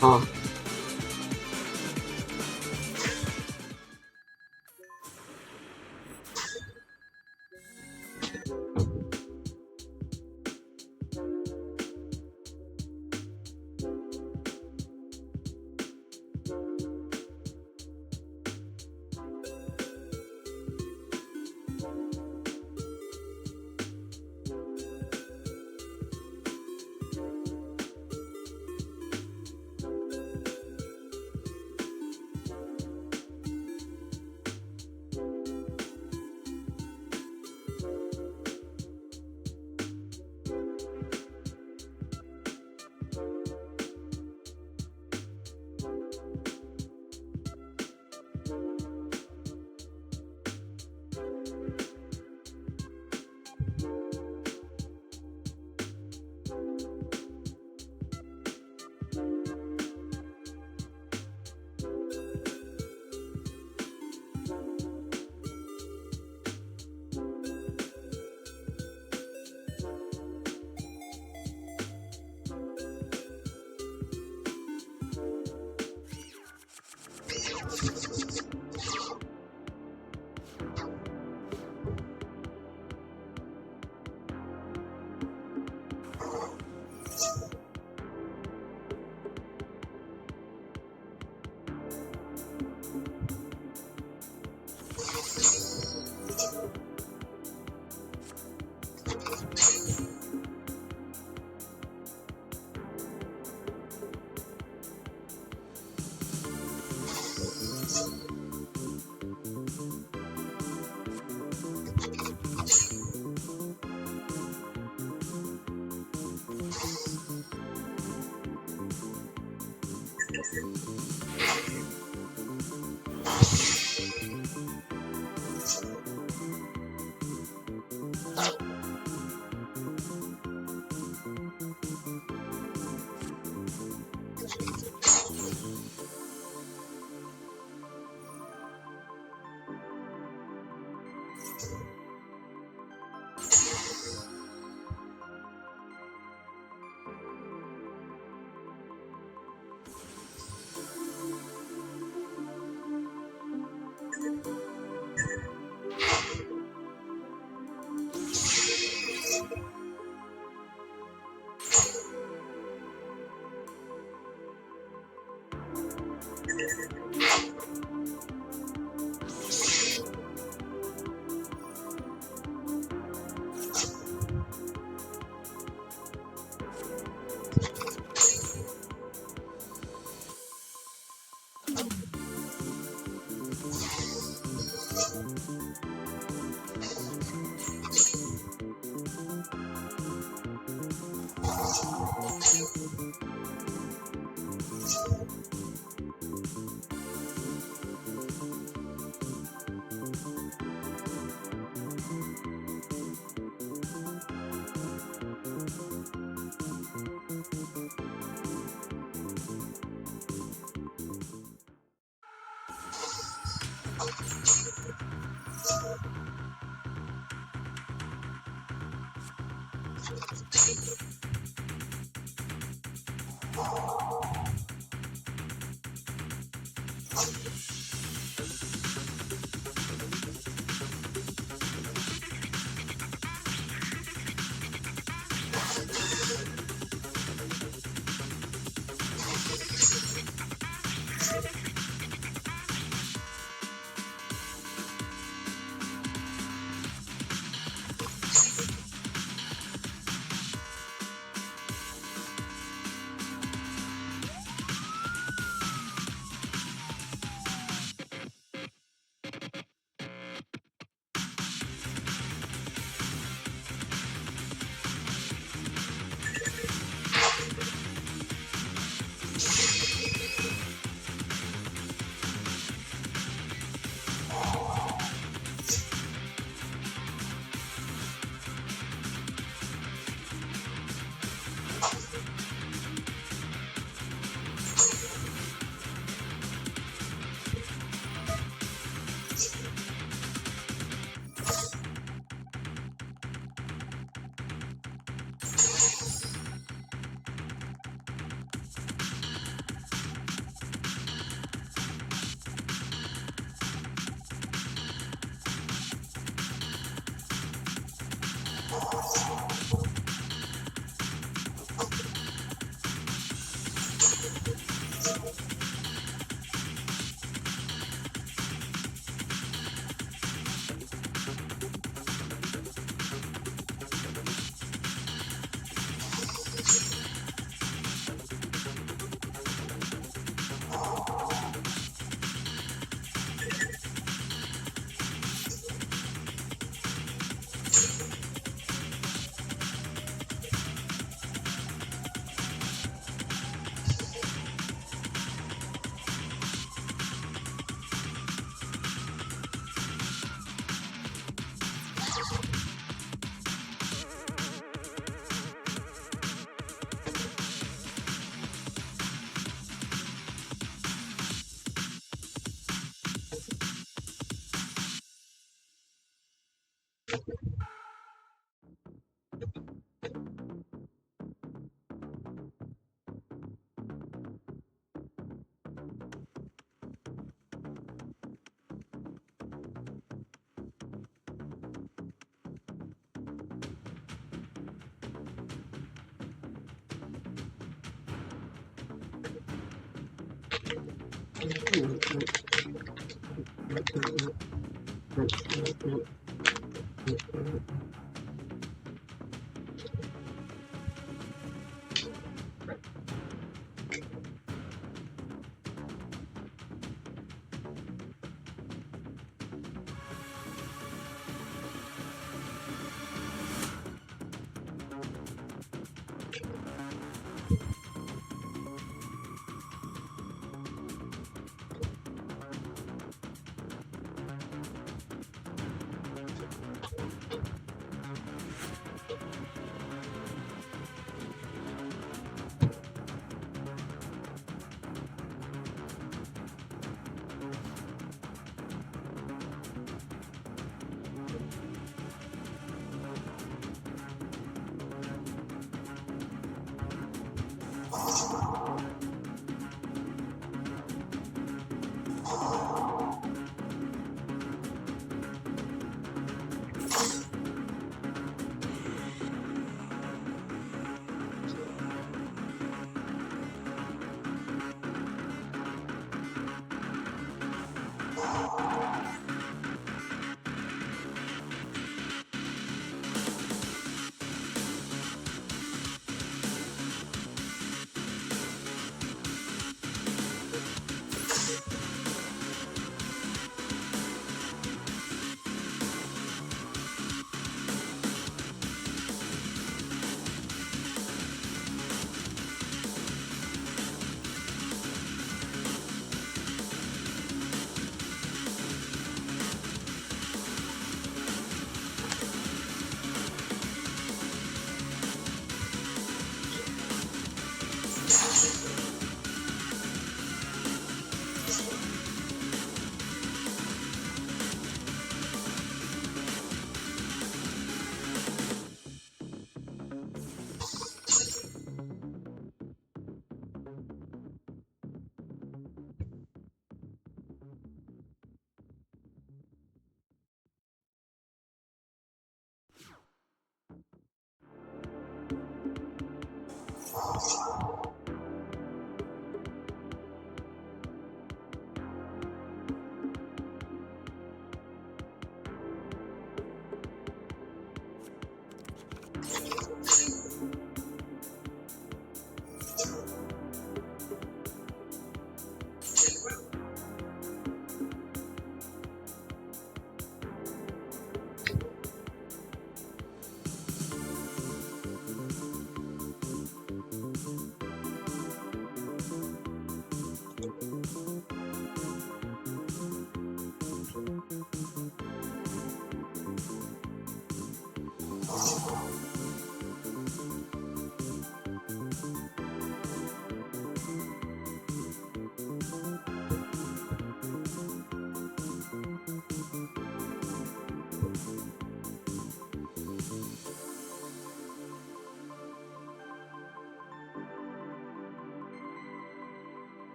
Huh.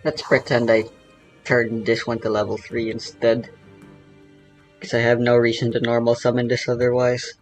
Let's pretend I turned this one to level 3 instead. Because I have no reason to normal summon this otherwise.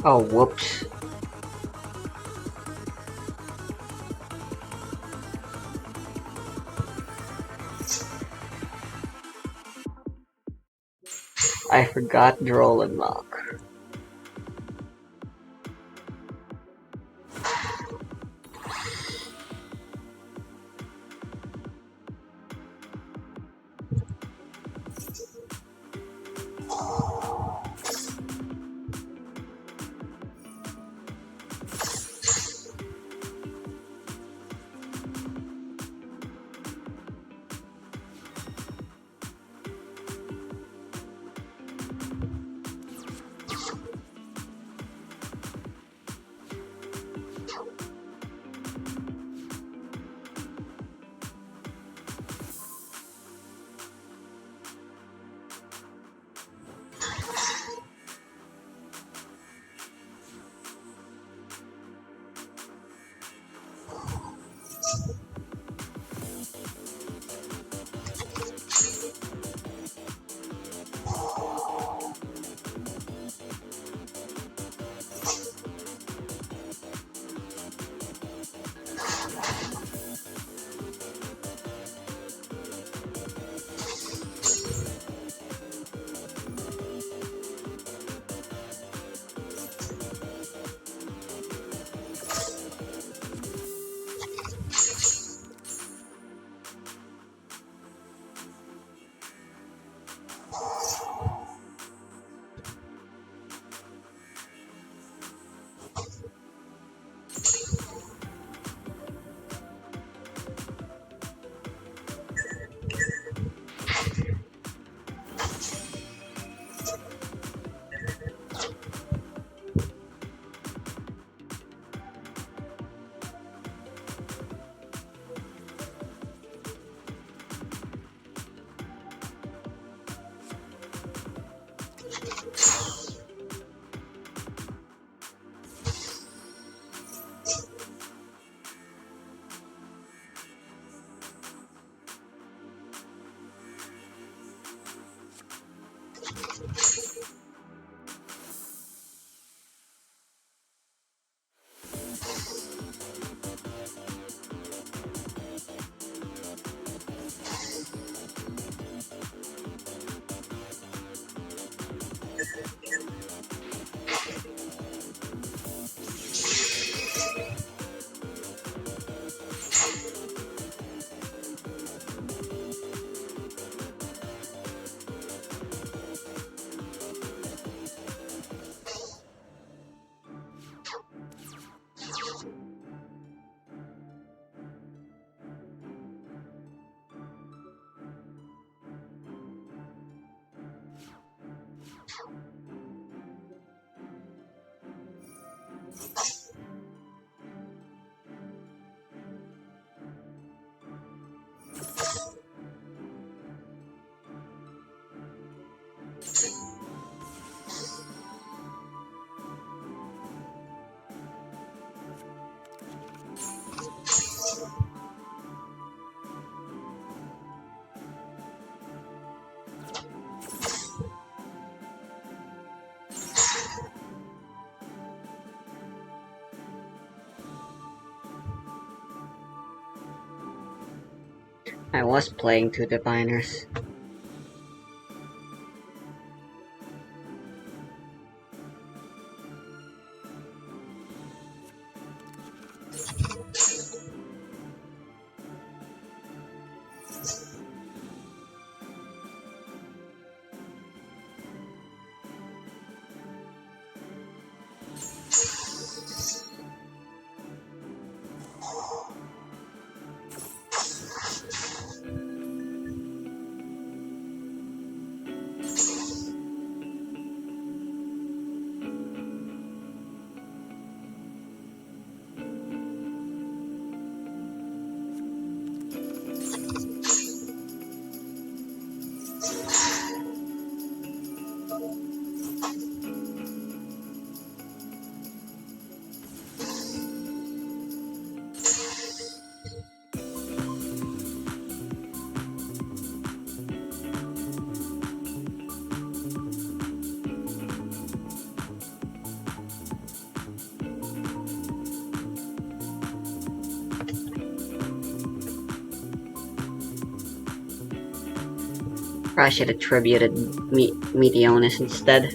Oh, whoops. I forgot the roll and lock. I was playing two diviners. Probably should have attributed Meteonis instead.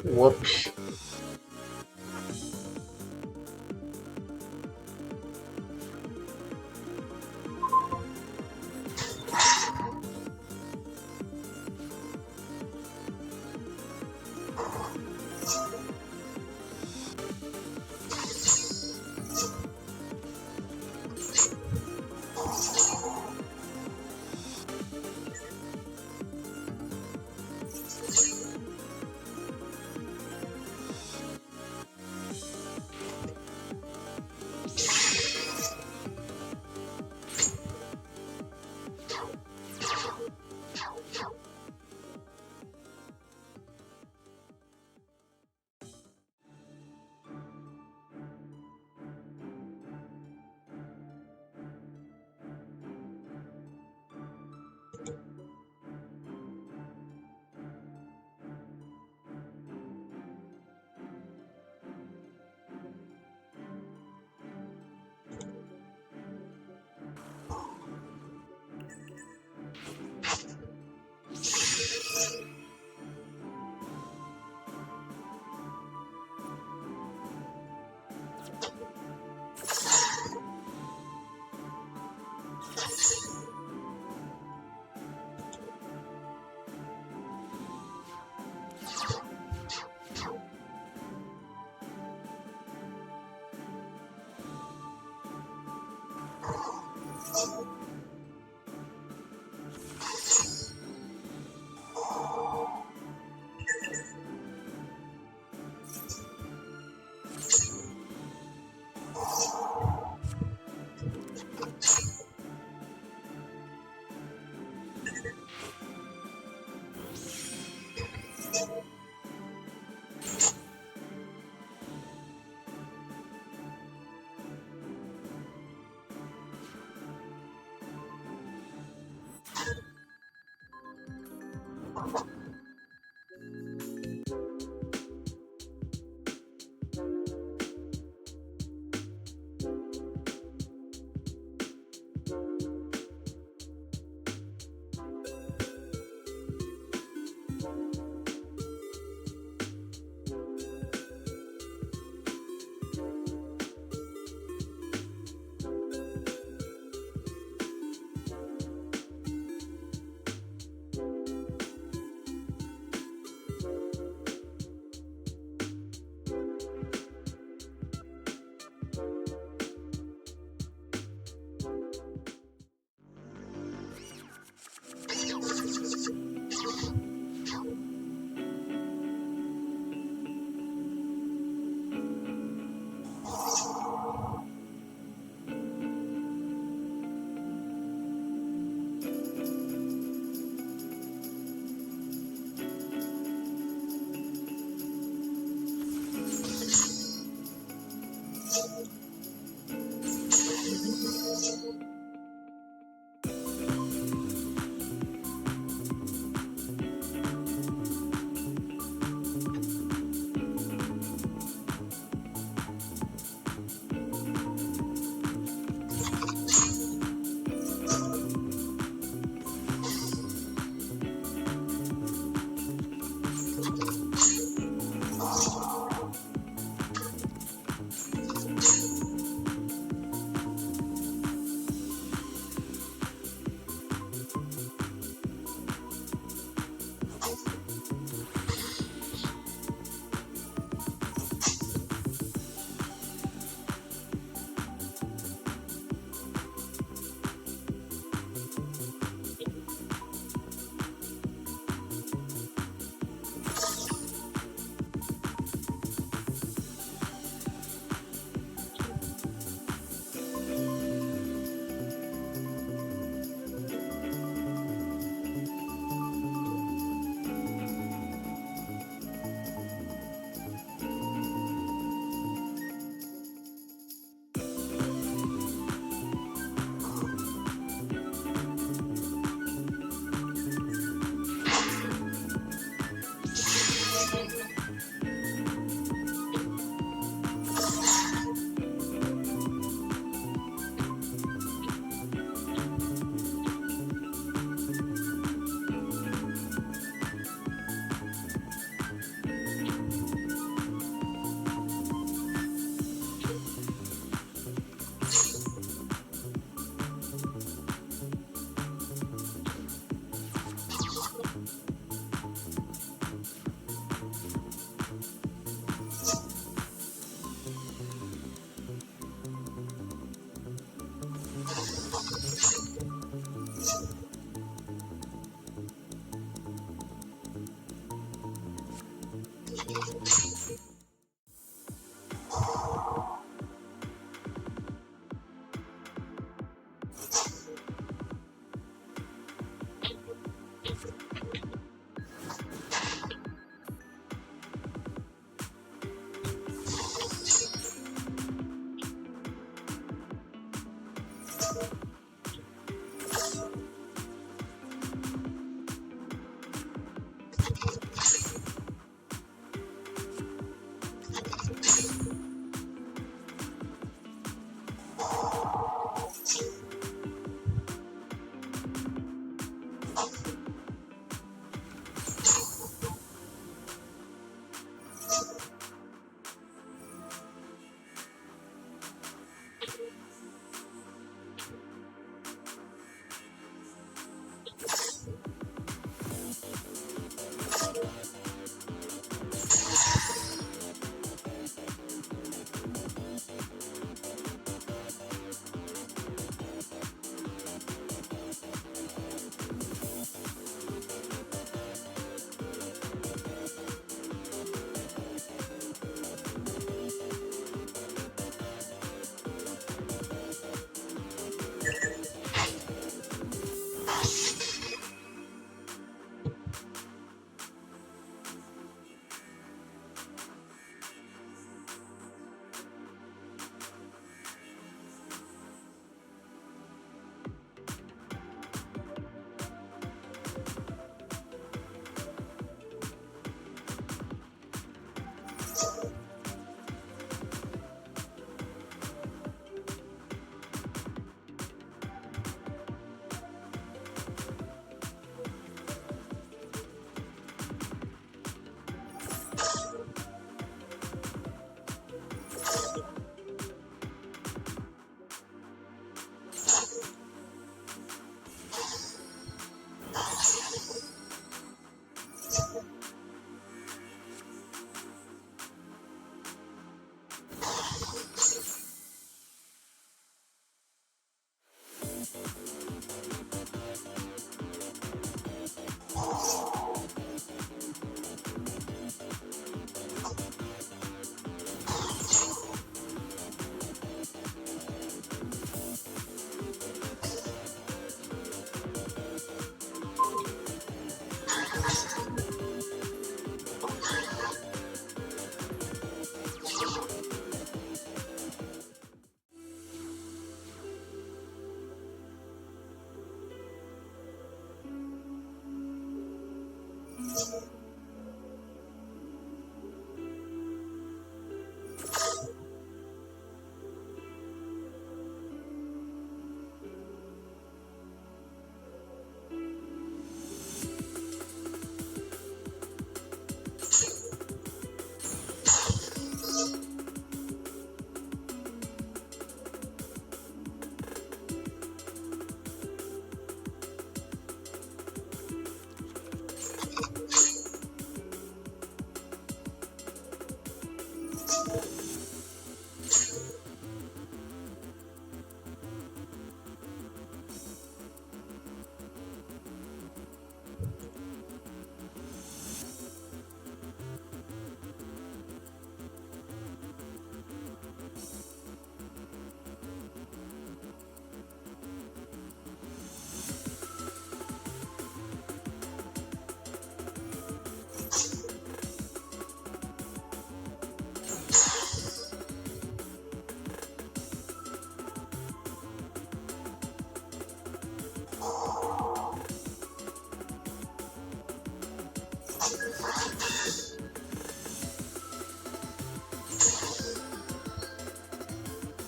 Whoops.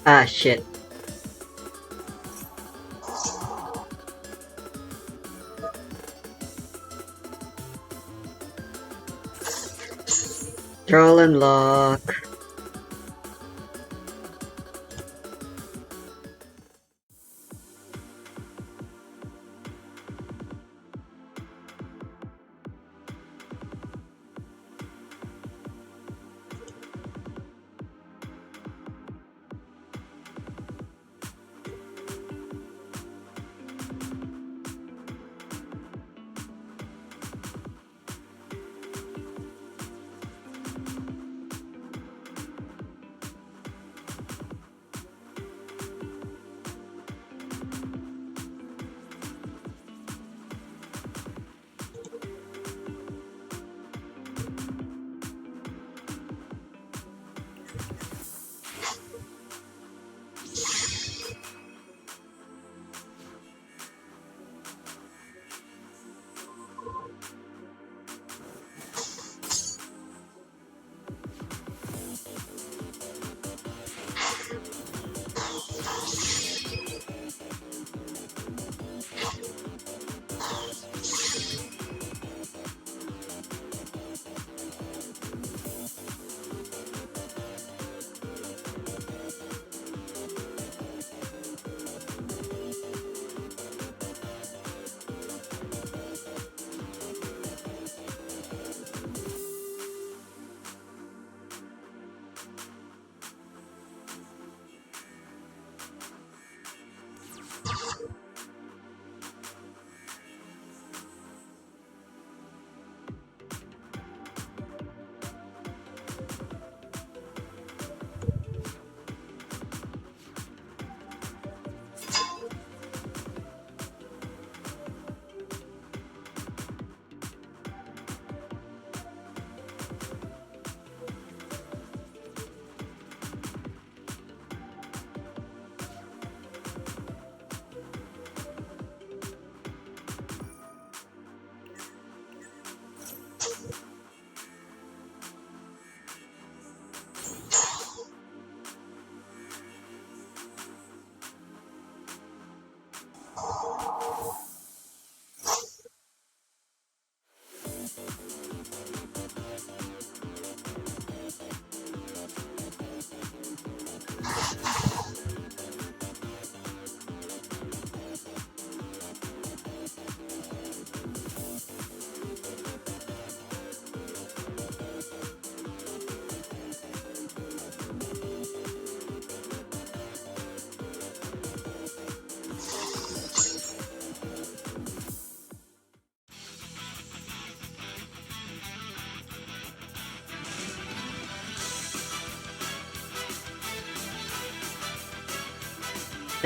Ah, shit. Troll and lock.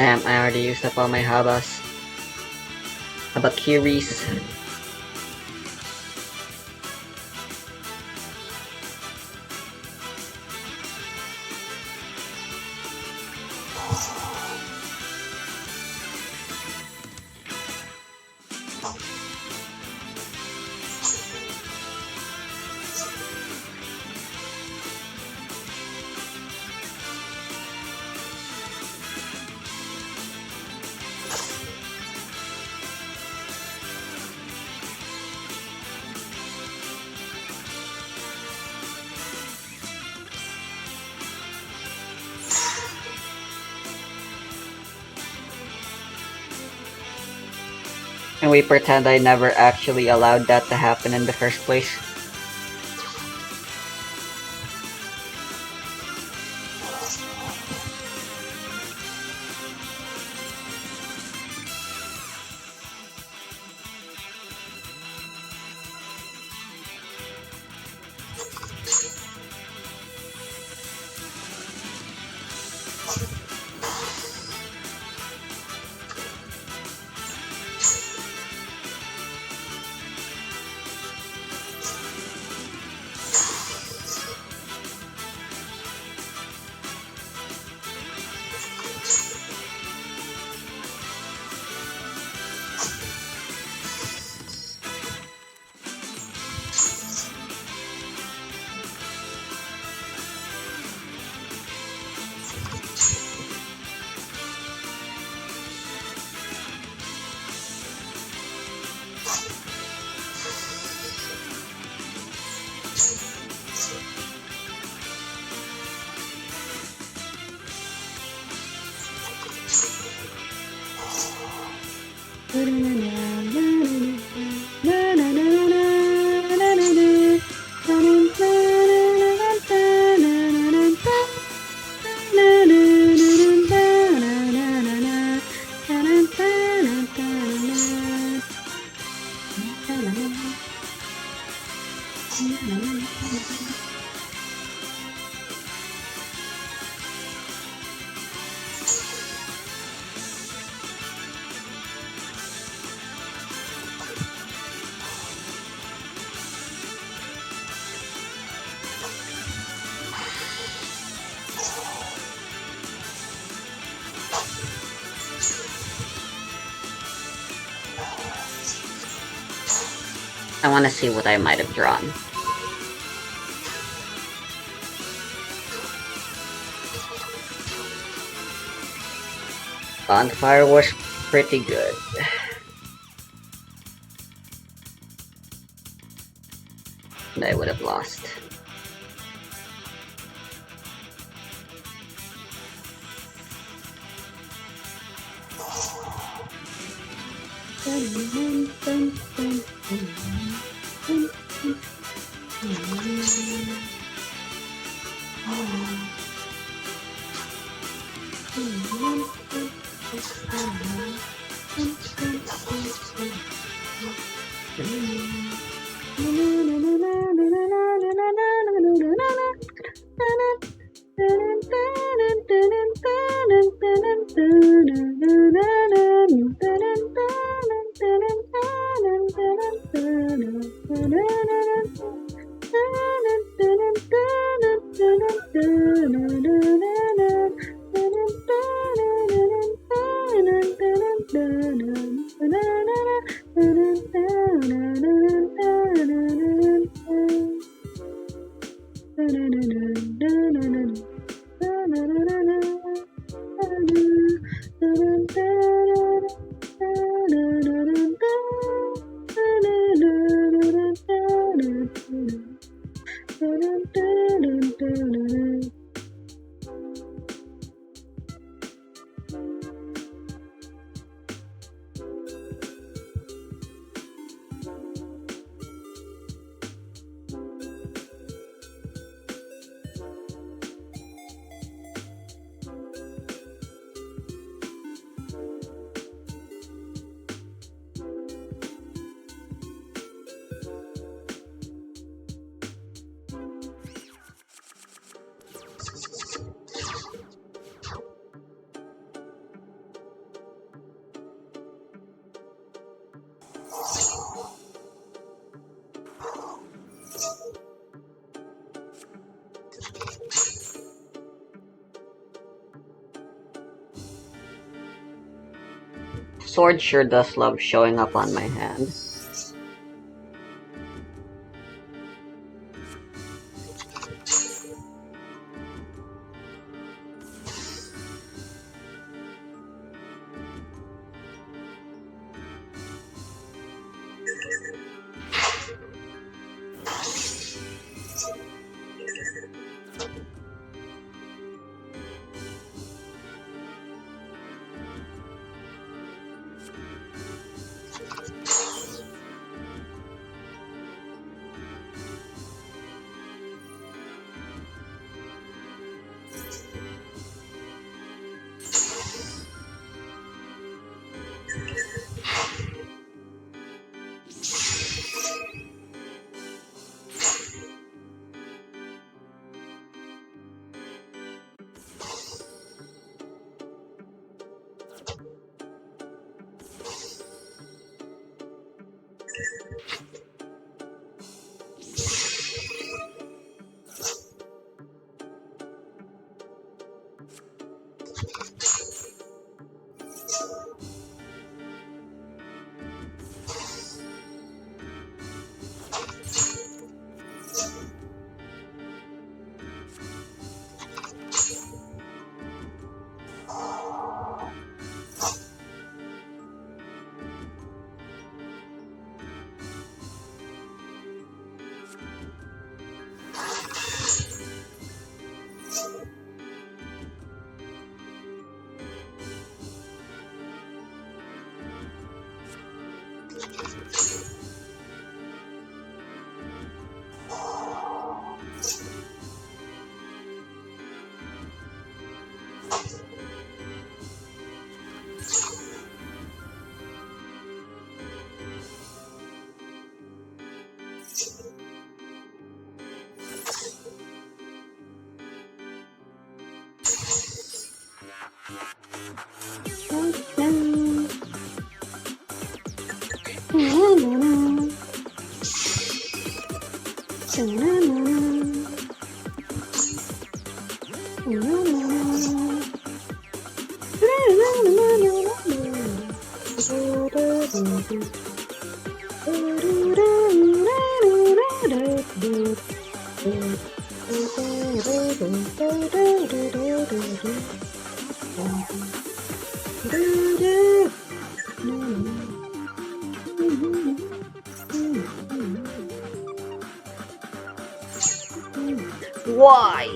Damn, I already used up all my habas. Habakiris. And we pretend I never actually allowed that to happen in the first place. I want to see what I might have drawn. Bonfire was pretty good. And I would have lost. Sword sure does love showing up on my hand. Why?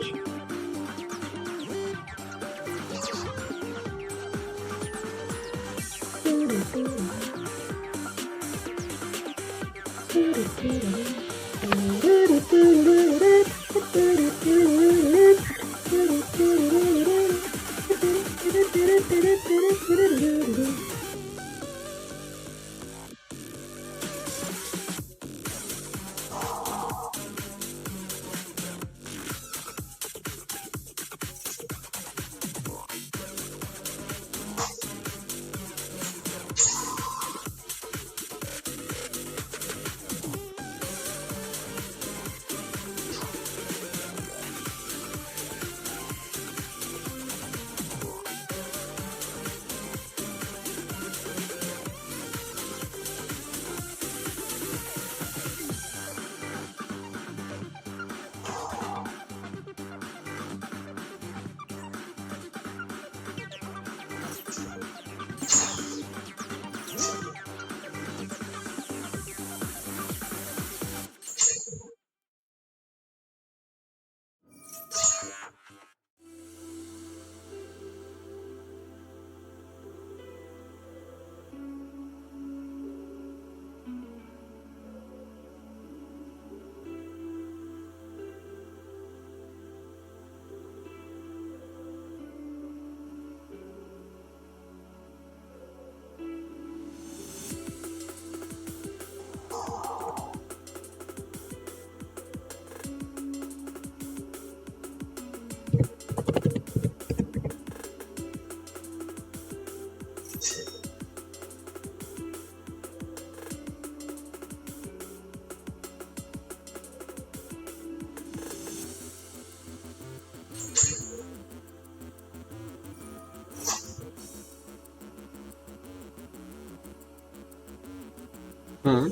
Hmm.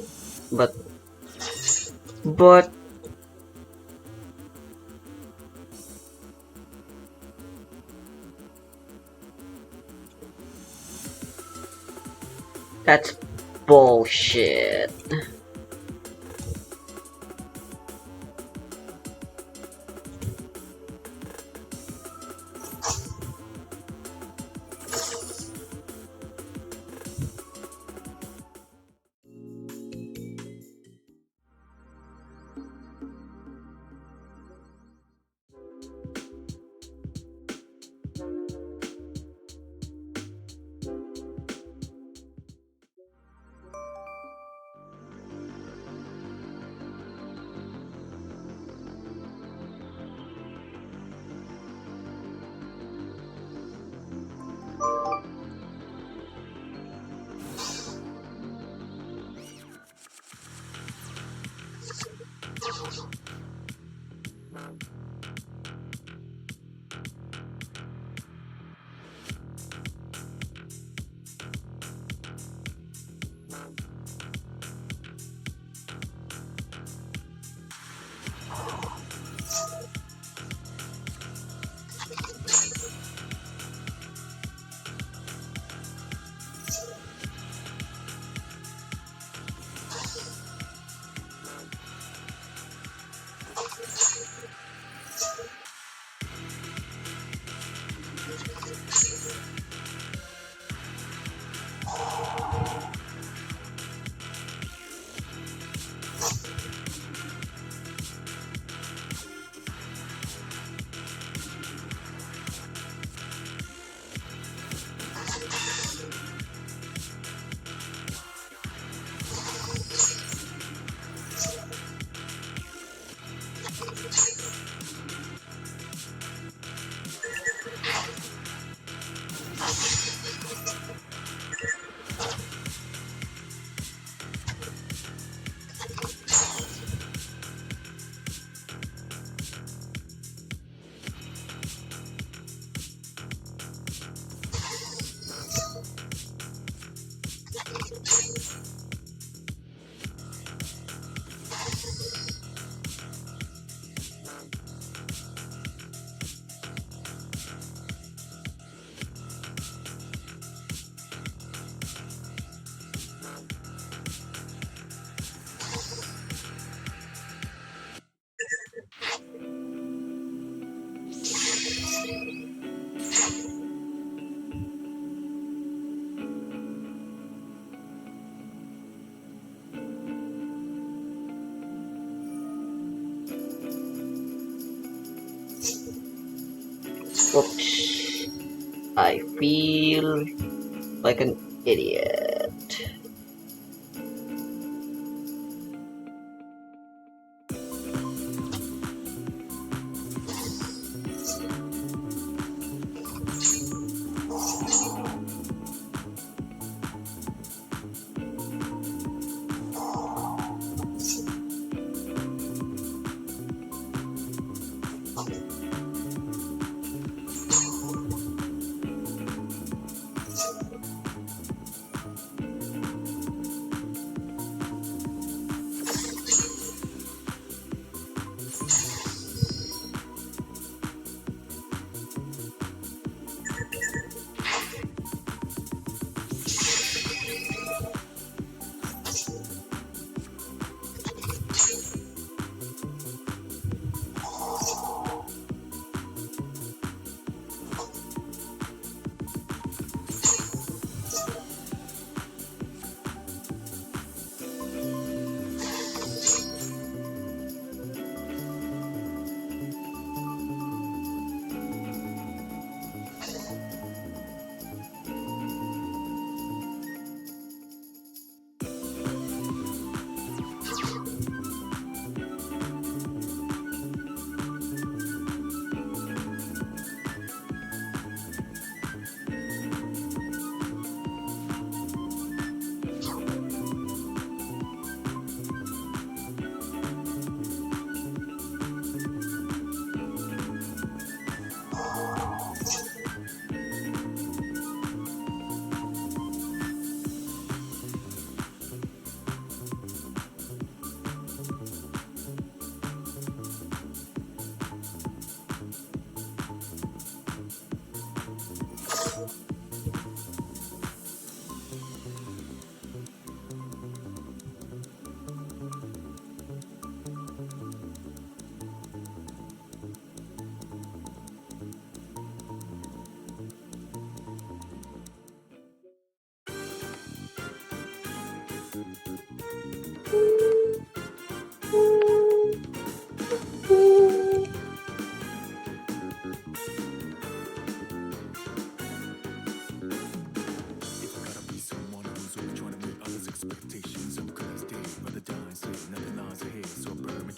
But but that's bullshit. Oops. I feel like an idiot. suburban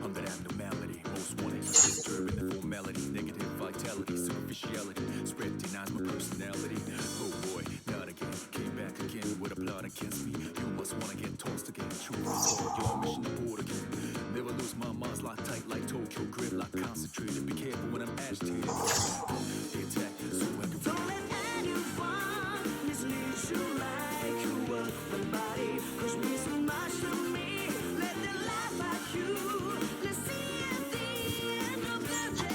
I'm that abnormality, most wanted, disturbing the formality, negative vitality, superficiality, spread denies my personality. Oh boy, not again, came back again with a plot against me. You must wanna get tossed again, true your mission to board again. Never lose my mind's locked tight like Tokyo grip, like concentrated. Be careful when I'm agitated. The attack, so I can don't let anyone mislead you like you were the body. Cause we so much to me. Let them laugh at you. Let's see at the end of the day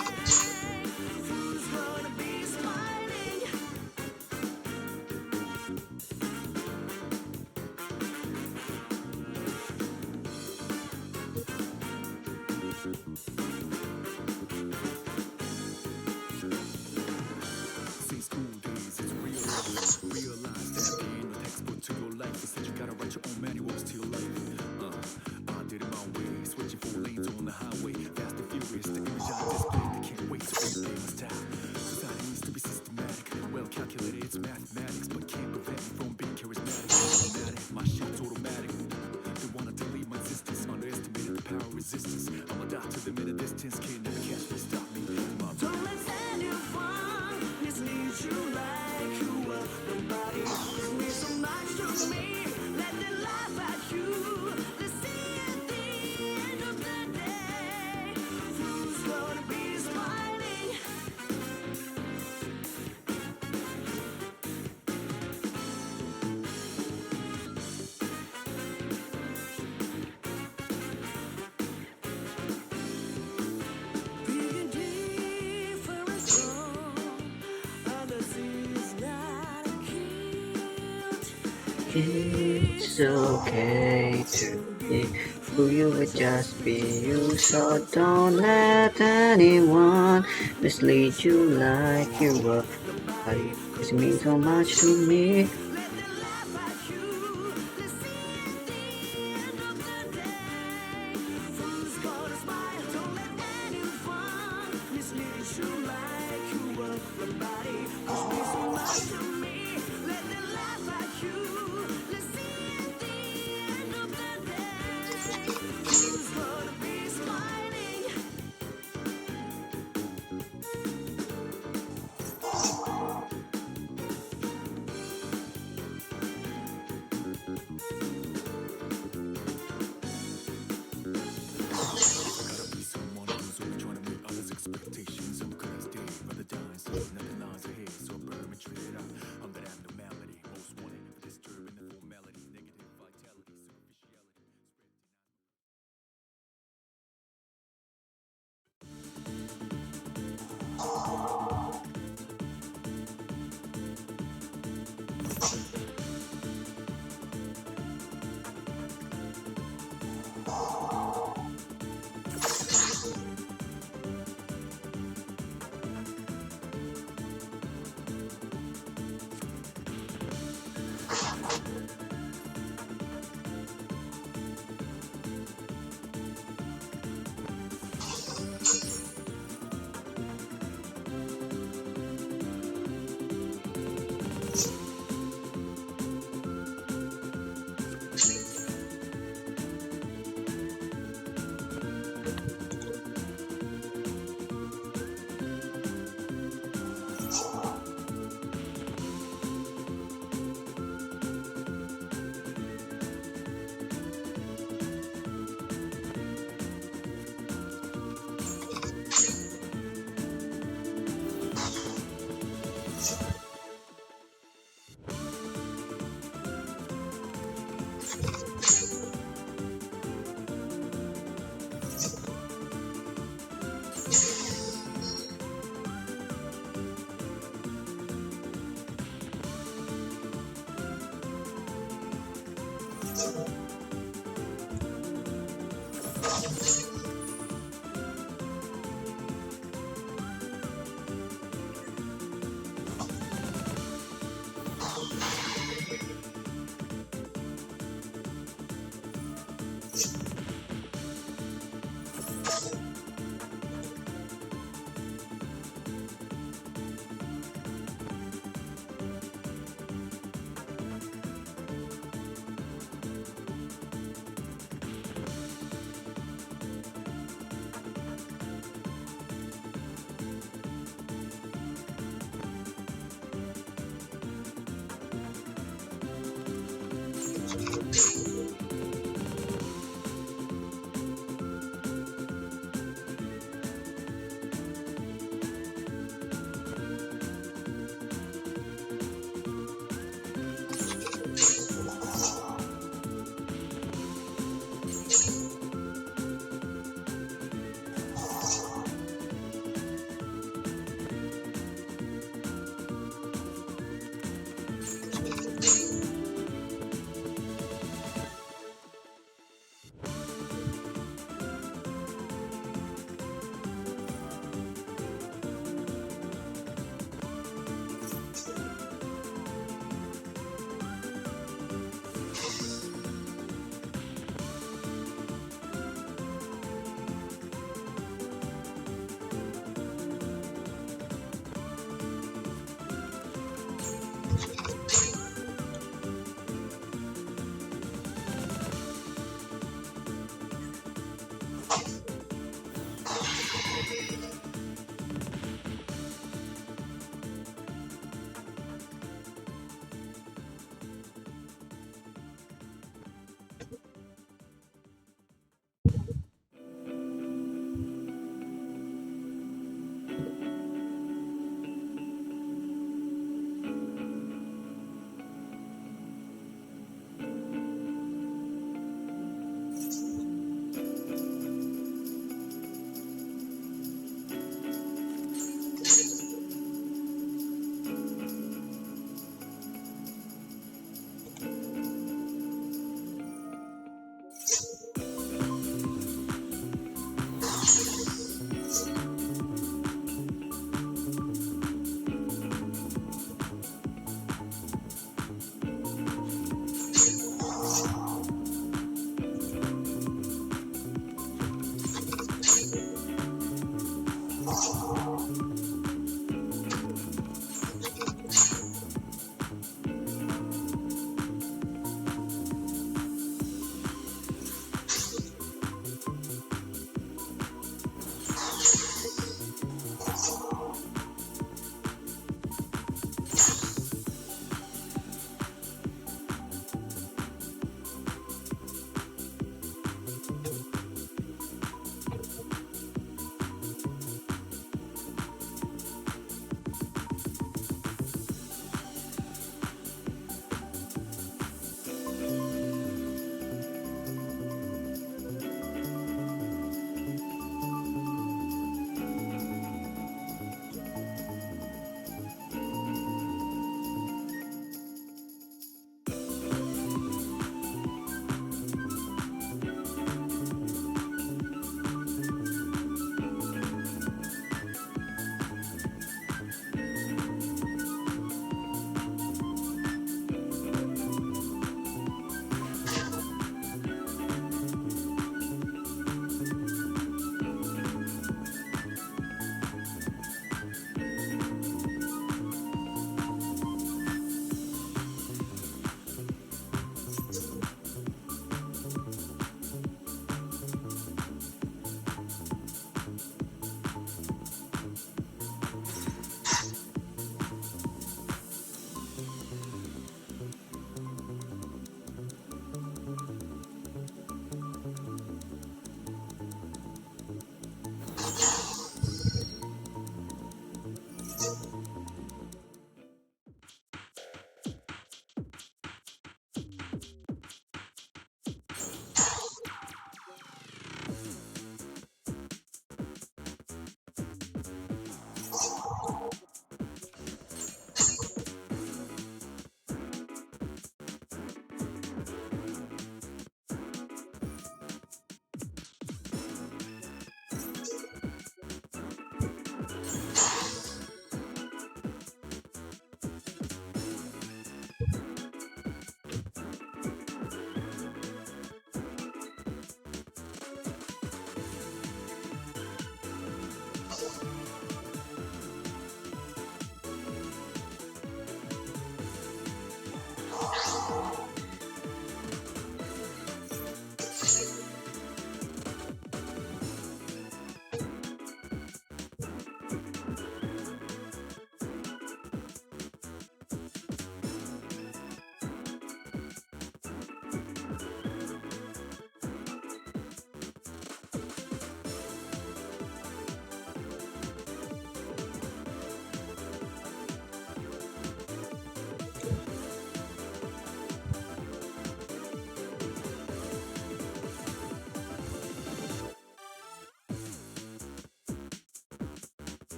who's gonna be smiling. Since school days, it's realize that there ain't no textbook to your life. Instead, you gotta write your own manuals to your life. I did it my way, switching 4 lanes on the highway. Fast and furious, the image I display. They can't wait to obey my style. Society needs to be systematic, well calculated. It's mathematics, but can't prevent me from being charismatic. Automatic, my shit's automatic. They wanna delete my existence, underestimated the power of resistance. I'ma die to them in a distance, can't never catch me, stop me. Don't let anyone mislead you like you were the body. It means so much to me. Let them laugh at you. Let's see at the end of the day who's gonna be smiling. Being different from others is not a guilt. It's okay to be who you would just be you, so don't let anyone mislead you like you were body. It means so much to me. Let them laugh at you. Let's see at the end of the day who's gonna smile. Don't let anyone mislead you like you were the body. Cause means so much to me. Let them laugh at you. Let's see at the end of the day who's gonna be smiling. Gotta be someone who's always trying to meet others' expectations. I'm good as day, brother dying, so nothing lies ahead. So burn me treated out. I'm that abnormality, most wanted for disturbing the formality, negative vitality, superficiality.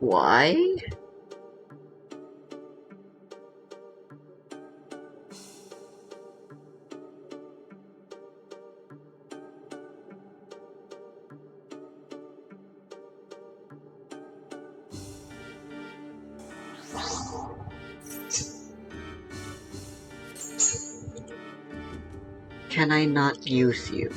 Why? Can I not use you?